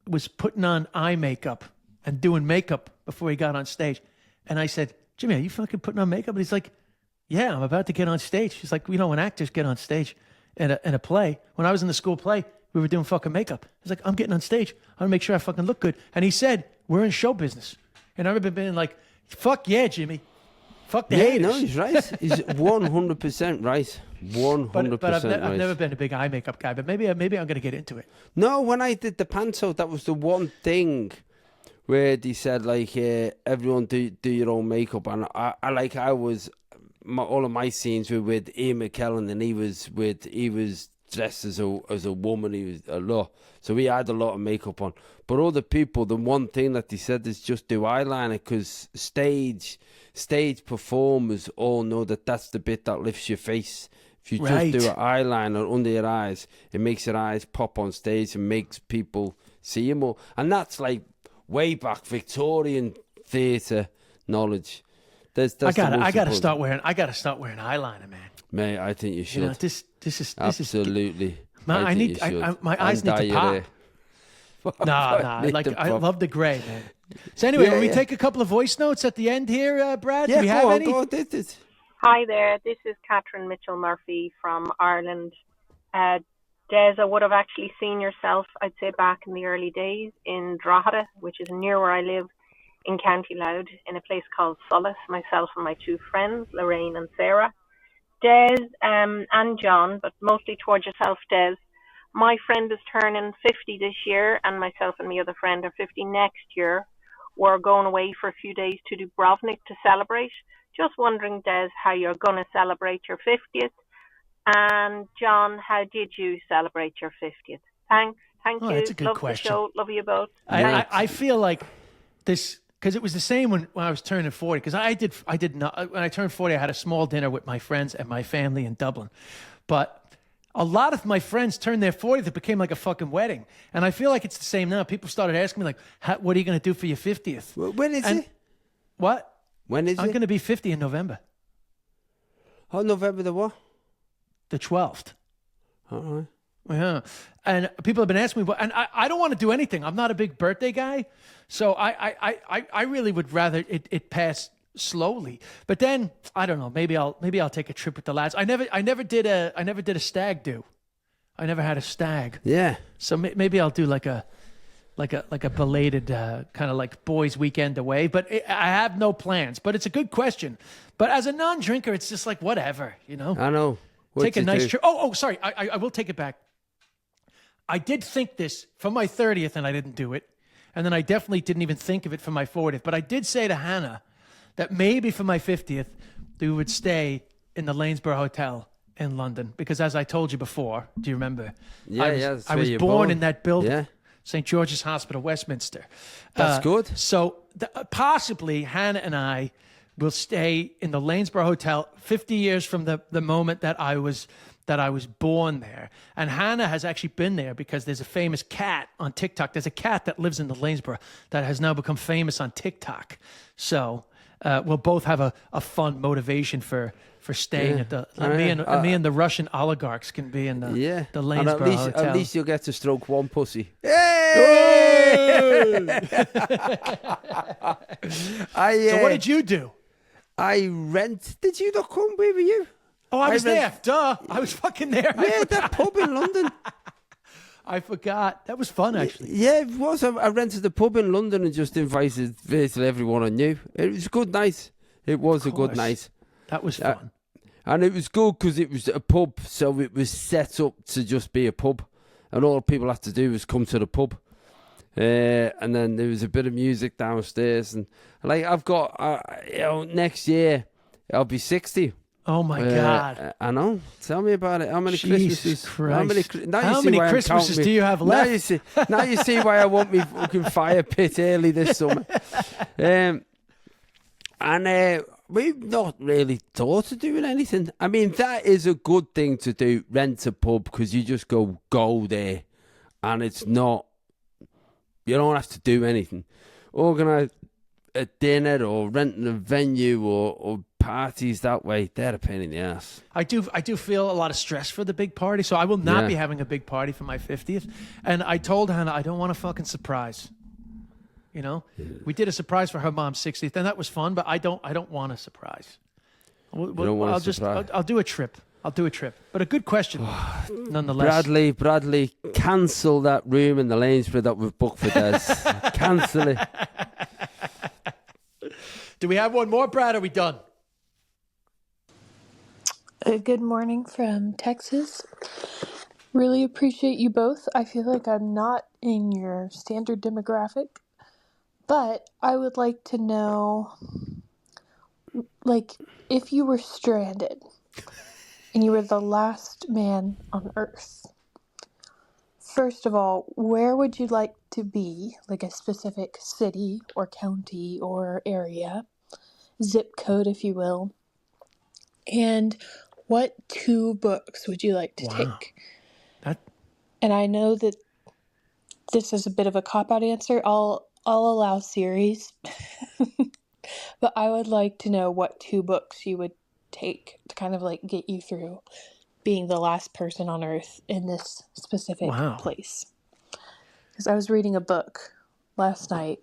was putting on eye makeup and doing makeup before he got on stage. And I said, Jimmy, are you fucking putting on makeup? And he's like, yeah, I'm about to get on stage. He's like, when actors get on stage in a play, when I was in the school play, we were doing fucking makeup. He's like, I'm getting on stage. I want to make sure I fucking look good. And he said, we're in show business. And I remember being like, fuck yeah, Jimmy. Fuck the haters. No, he's right. He's 100% right. 100% But I've right. never been a big eye makeup guy, but maybe I'm going to get into it. No, when I did the panto, that was the one thing where they said like, everyone do your own makeup, and I was all of my scenes were with Ian McKellen, and he was dressed as a woman. He was a lot, so he had a lot of makeup on. But other people, the one thing that they said is just do eyeliner, because stage performers all know that's the bit that lifts your face. If you Right. just do an eyeliner under your eyes, it makes your eyes pop on stage and makes people see you more. And that's like way back Victorian theatre knowledge. I gotta start wearing eyeliner, man. Mate, I think you should. This is Absolutely. My eyes need to pop. hair. No, Need like to I pop. love the grey, man. So anyway, Yeah, will we yeah. take a couple of voice notes at the end here, Brad? Yeah, Do we have go on, any? go on. This. Hi there, this is Catherine Mitchell-Murphy from Ireland. Des, I would have actually seen yourself, I'd say, back in the early days in Drogheda, which is near where I live in County Louth, in a place called Solace, myself and my two friends, Lorraine and Sarah. Des and John, but mostly towards yourself, Des. My friend is turning 50 this year, and myself and my other friend are 50 next year. We're going away for a few days to Dubrovnik to celebrate. Just wondering, Des, how you're going to celebrate your 50th. And John, how did you celebrate your 50th? Thanks. Thank you. That's a good Love question. the show. Love you both. I feel like this because it was the same when I was turning 40. Because I did not when I turned 40, I had a small dinner with my friends and my family in Dublin, but a lot of my friends turned their 40th. It became like a fucking wedding, and I feel like it's the same now. People started asking me like, "What are you going to do for your 50th?" When is it? What? When is I'm it? going to be 50 in November, Oh, November the what? the 12th. All right. Yeah. And people have been asking me, and I don't want to do anything. I'm not a big birthday guy. So I really would rather it pass slowly. But then, I don't know, maybe I'll take a trip with the lads. I never did a stag do. I never had a stag. Yeah. So maybe I'll do like a belated kind of like boys weekend away. But I have no plans. But it's a good question. But as a non-drinker, it's just like whatever, you know. I know. Take a nice trip. Oh, sorry. I will take it back. I did think this for my 30th and I didn't do it. And then I definitely didn't even think of it for my 40th. But I did say to Hannah that maybe for my 50th, we would stay in the Lanesborough Hotel in London because, as I told you before, do you remember? That's I where was you're born in that building, Yeah, St. George's Hospital, Westminster. that's good. So possibly Hannah and I will stay in the Lanesborough Hotel 50 years from the moment that I was born there. And Hannah has actually been there because there's a famous cat on TikTok. There's a cat that lives in the Lanesborough that has now become famous on TikTok. So we'll both have a fun motivation for staying at the me and the Russian oligarchs can be in the Lanesborough and Hotel. at least you'll get to stroke one pussy. So what did you do? I rent. Did you not come? Where were you? Oh, I was there. Duh. I was fucking there. Yeah, that pub in London. I forgot. That was fun, actually. Yeah, it was. I rented a pub in London and just invited virtually everyone I knew. It was a good night. It was a good night. That was fun. And it was good because it was a pub, so it was set up to just be a pub. And all people had to do was come to the pub. And then there was a bit of music downstairs. And like I've got, next year, I'll be 60. Oh, my God. I know. Tell me about it. How many Jesus Christmases? Christ. How many Christmases do you have left? Now you see why I want me fucking fire pit early this summer. We've not really thought of doing anything. I mean, that is a good thing to do, rent a pub, because you just go there and it's not, you don't have to do anything. Organise a dinner or renting a venue or parties that way, they're a pain in the ass. I do feel a lot of stress for the big party, so I will not be having a big party for my 50th. And I told Hannah I don't want a fucking surprise. You know, we did a surprise for her mom's 60th, and that was fun. But I don't want a surprise. I'll do a trip. But a good question, nonetheless. Bradley, cancel that room in the Lanesborough that we've booked for Des. Cancel it. Do we have one more, Brad? Are we done? Good morning from Texas. Really appreciate you both. I feel like I'm not in your standard demographic, but I would like to know, like, if you were stranded and you were the last man on Earth, first of all, where would you like to be? Like a specific city or county or area, zip code, if you will. And what 2 books would you like to take? And I know that this is a bit of a cop-out answer. I'll allow series. But I would like to know what 2 books you would take to kind of like get you through being the last person on Earth in this specific place. Because I was reading a book last night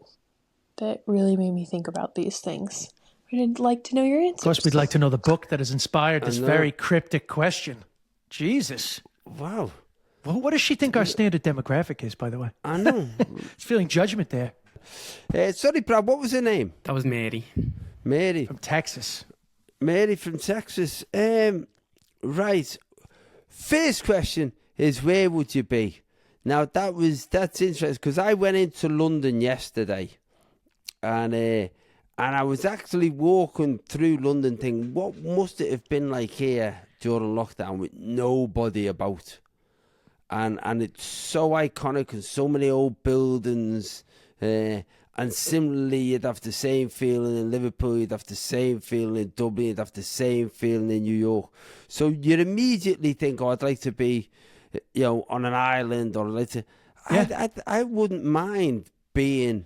that really made me think about these things. I'd like to know your answers. Of course, we'd like to know the book that has inspired this very cryptic question. Jesus. Wow. Well, what does she think our standard demographic is, by the way? I know. It's feeling judgment there. Sorry, Brad, what was her name? That was Mary. Mary. From Texas. Mary from Texas. Right. First question is, where would you be? Now, that's interesting, because I went into London yesterday, and I was actually walking through London thinking, what must it have been like here during lockdown with nobody about? And it's so iconic and so many old buildings. And similarly, you'd have the same feeling in Liverpool, you'd have the same feeling in Dublin, you'd have the same feeling in New York. So you'd immediately think, I'd like to be, on an island, or I'd like to... Yeah. I wouldn't mind being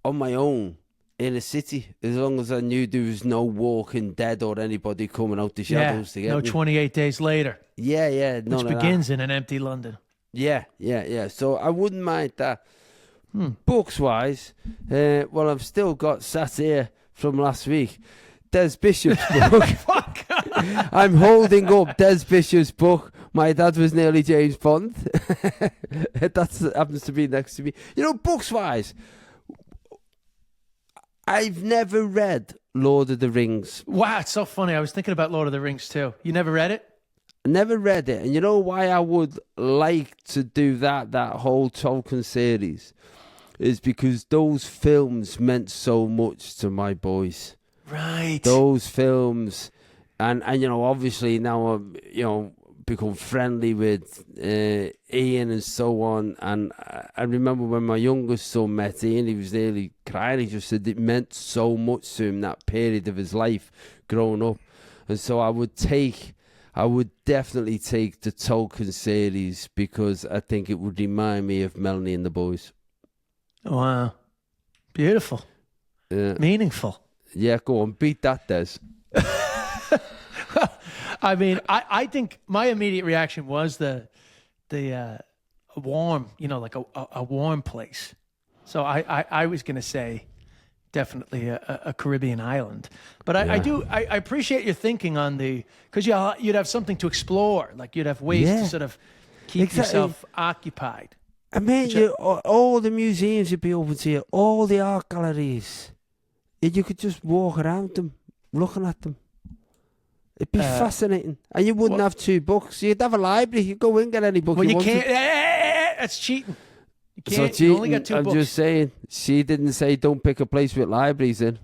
on my own in a city, as long as I knew there was no Walking Dead or anybody coming out the shadows to get me. 28 days later. Yeah. Which begins in an empty London. Yeah. So I wouldn't mind that. Books-wise, well, I've still got sat here from last week. Des Bishop's book. I'm holding up Des Bishop's book. My dad was nearly James Bond. That happens to be next to me. Books-wise, I've never read Lord of the Rings. Wow, it's so funny. I was thinking about Lord of the Rings too. You never read it? Never read it. And you know why I would like to do that whole Tolkien series? Is because those films meant so much to my boys. Right. Those films and obviously now I'm become friendly with Ian and so on. And I remember when my youngest son met Ian, he was nearly crying. He just said it meant so much to him, that period of his life growing up. And so I would definitely take the Tolkien series, because I think it would remind me of Melanie and the Boys. Wow. Beautiful. Meaningful. Yeah, go on, beat that, Des. I mean, I think my immediate reaction was the warm, like a warm place. So I was going to say definitely a Caribbean island. But I appreciate your thinking on because you'd have something to explore. Like you'd have ways to sort of keep yourself occupied. I mean, all the museums would be open to you, all the art galleries. You could just walk around them, looking at them. It'd be fascinating. And you wouldn't have 2 books. You'd have a library. You'd go in, get any book you wanted. Can't. That's cheating. You can't. So you only got 2 I'm books. Just saying. She didn't say don't pick a place with libraries in.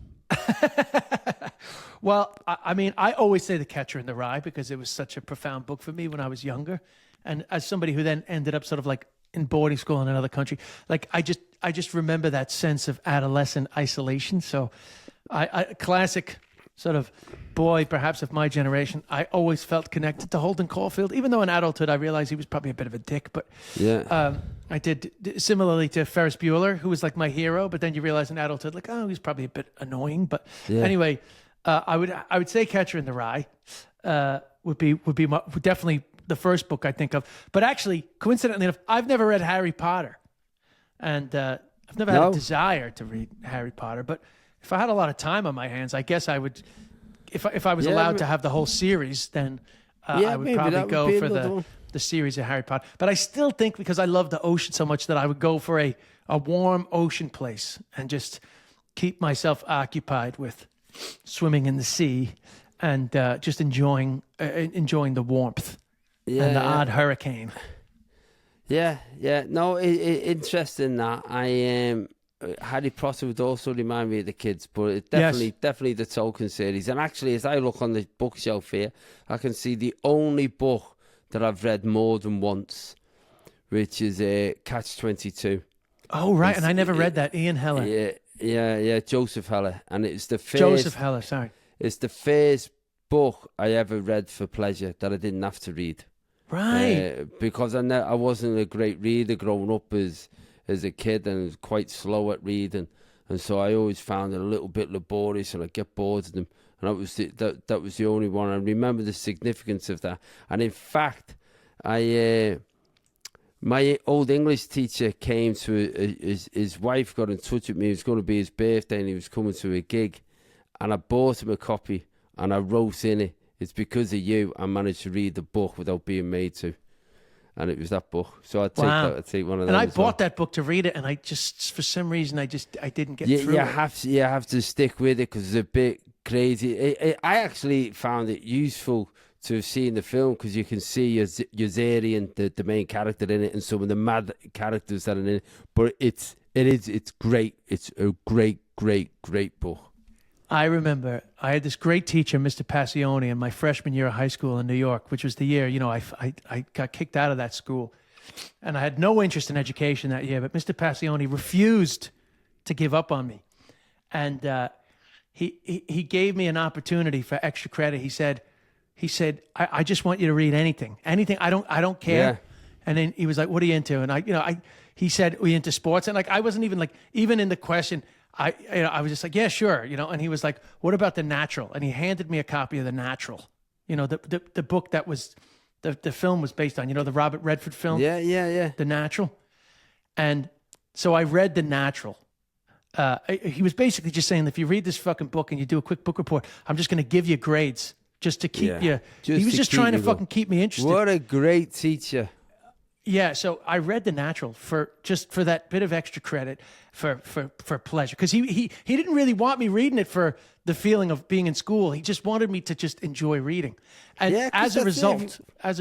Well, I mean, I always say The Catcher in the Rye because it was such a profound book for me when I was younger. And as somebody who then ended up sort of like in boarding school in another country, like I just remember that sense of adolescent isolation. So I classic sort of boy, perhaps of my generation, I always felt connected to Holden Caulfield, even though in adulthood I realized he was probably a bit of a dick. But I did similarly to Ferris Bueller, who was like my hero. But then you realize in adulthood, like, oh, he's probably a bit annoying. But anyway, I would say Catcher in the Rye would be definitely the first book I think of. But actually, coincidentally enough, I've never read Harry Potter, and I've never had a desire to read Harry Potter. But if I had a lot of time on my hands, I guess I would. If I was allowed to have the whole series, then I would probably go for the series of Harry Potter. But I still think, because I love the ocean so much, that I would go for a warm ocean place and just keep myself occupied with swimming in the sea and just enjoying the warmth and the odd hurricane. Yeah. No, interesting that. Harry Potter would also remind me of the kids, but it's definitely the Tolkien series. And actually, as I look on the bookshelf here, I can see the only book that I've read more than once, which is Catch-22. Oh, right. And I never read that. Ian Heller. Yeah, Joseph Heller. And it's the first... Joseph Heller, sorry. It's the first book I ever read for pleasure that I didn't have to read. Right. Because I wasn't a great reader growing up as a kid, and was quite slow at reading, and so I always found it a little bit laborious, and I'd get bored of them. And that was the only one. I remember the significance of that. And in fact, my old English teacher came to his wife got in touch with me. It was going to be his birthday, and he was coming to a gig, and I bought him a copy, and I wrote in it, "It's because of you I managed to read the book without being made to." And it was that book. So I'd take one of them. And I bought that book to read it, and I just, for some reason, I didn't get through it. You have to stick with it because it's a bit crazy. I actually found it useful to have seen the film, because you can see Yazarian, the main character in it, and some of the mad characters that are in it. But it's great. It's a great book. I remember I had this great teacher, Mr. Passione, in my freshman year of high school in New York, which was the year, I got kicked out of that school. And I had no interest in education that year, but Mr. Passione refused to give up on me. And he gave me an opportunity for extra credit. He said, I just want you to read anything. I don't care. Yeah. And then he was like, what are you into? And he said, are you into sports? And I wasn't even in the question, I was just like, yeah, sure, And he was like, what about The Natural? And he handed me a copy of The Natural, the book that was the film was based on, the Robert Redford film. Yeah. The Natural. And so I read The Natural. He was basically just saying, if you read this fucking book and you do a quick book report, I'm just going to give you grades just to keep you. He was just trying to fucking keep me interested. What a great teacher. Yeah, so I read The Natural for that bit of extra credit for pleasure, because he didn't really want me reading it for the feeling of being in school. He just wanted me to just enjoy reading, and as a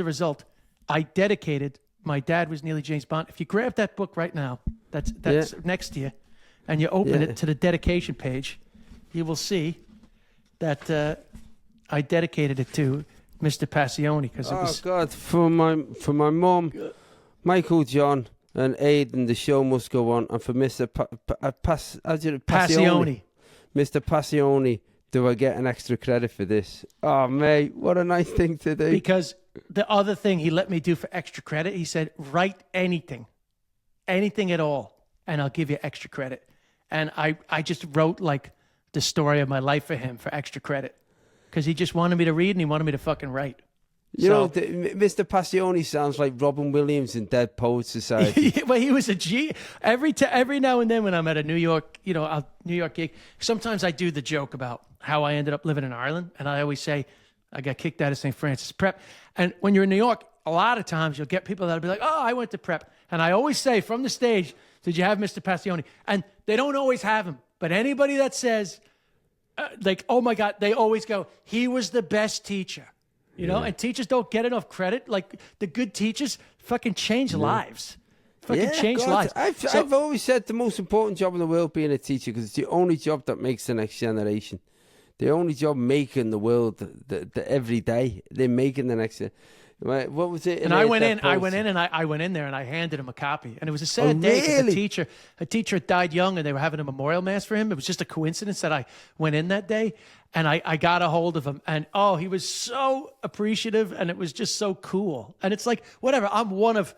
result, I dedicated. My dad was Neely James Bond. If you grab that book right now, that's next to you, and you open it to the dedication page, you will see that I dedicated it to Mr. Passione because it Oh was. God, for my mum, Michael, John, and Aidan, the show must go on, and for Mr. Passione. Mr. Passione, do I get an extra credit for this? Oh, mate, what a nice thing to do. Because the other thing he let me do for extra credit, he said, write anything at all, and I'll give you extra credit. And I just wrote like the story of my life for him for extra credit because he just wanted me to read and he wanted me to fucking write. You know, Mr. Passione sounds like Robin Williams in Dead Poets Society. Well, he was a G. Every now and then when I'm at a New York gig, sometimes I do the joke about how I ended up living in Ireland, and I always say I got kicked out of St. Francis Prep. And when you're in New York, a lot of times you'll get people that'll be like, "Oh, I went to Prep," and I always say from the stage, "Did you have Mr. Passione?" And they don't always have him, but anybody that says, like, "Oh my God," they always go, "He was the best teacher." You know, and teachers don't get enough credit. Like the good teachers fucking change lives. Change lives. I've always said the most important job in the world being a teacher because it's the only job that makes the next generation. The only job making the world the every day. They're making the next. What was it? And I went in there and I handed him a copy. And it was a sad day because a teacher died young and they were having a memorial mass for him. It was just a coincidence that I went in that day and I got a hold of him. And he was so appreciative and it was just so cool. And it's like, whatever, I'm one of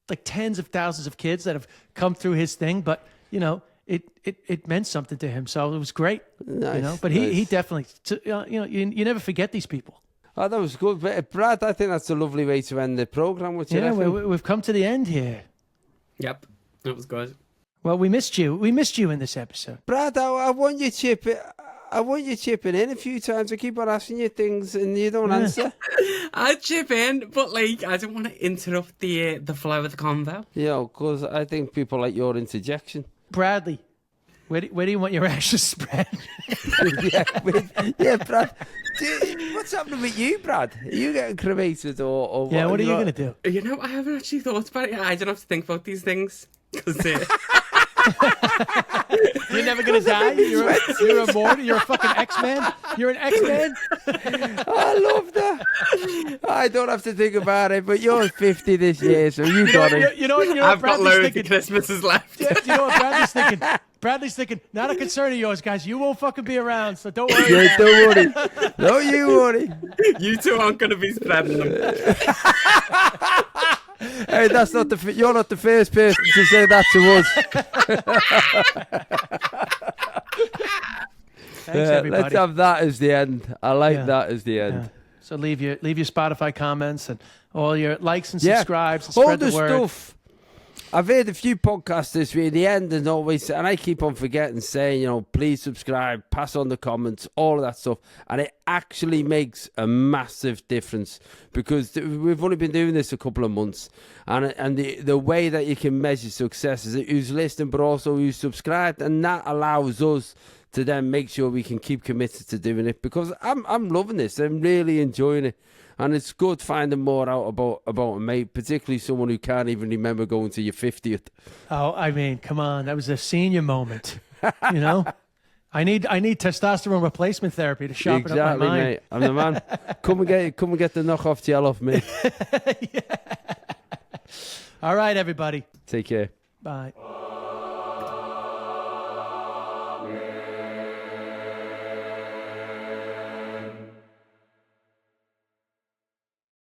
like tens of thousands of kids that have come through his thing. But, you know, it meant something to him. So it was great. Nice, you know, but he definitely, you never forget these people. Oh, that was good. But Brad, I think that's a lovely way to end the programme. We've come to the end here. Yep, that was good. Well, we missed you. We missed you in this episode. Brad, I want you chipping in a few times. I keep on asking you things and you don't answer. I'll chip in, but like I don't want to interrupt the flow of the convo. Yeah, because I think people like your interjection. Bradley, where do you want your ashes spread? yeah, Brad. What's happening with you, Brad? Are you getting cremated or yeah, what are you going to do? You know, I haven't actually thought about it. I don't have to think about these things. Because you're never going to die? You're immortal? You're a fucking X-Man? You're an X-Man? I love that. I don't have to think about it, but you're 50 this year, so you got it. You know what I've got Bradley's loads thinking? of Christmases left. Do you know what Bradley's thinking? Bradley's thinking, not a concern of yours, guys. You won't fucking be around, so don't worry. Yeah, don't worry. Don't you worry. You two aren't going to be spreading them. Hey, you're not the first person to say that to us. Thanks, everybody. Let's have that as the end. I like that as the end. Yeah. So leave your Spotify comments and all your likes and subscribes and spread all the word. Stuff. I've heard a few podcasts this week. The end is always, and I keep on forgetting saying, you know, please subscribe, pass on the comments, all of that stuff, and it actually makes a massive difference because we've only been doing this a couple of months, and the way that you can measure success is who's listening, but also who's subscribed, and that allows us to then make sure we can keep committed to doing it because I'm loving this. I'm really enjoying it. And it's good finding more out about a mate, particularly someone who can't even remember going to your 50th. Oh, I mean, come on. That was a senior moment, you know? I need testosterone replacement therapy to sharpen up my mind. Mate. I'm the man. Come and get the knockoff gel off me. Yeah. All right, everybody. Take care. Bye.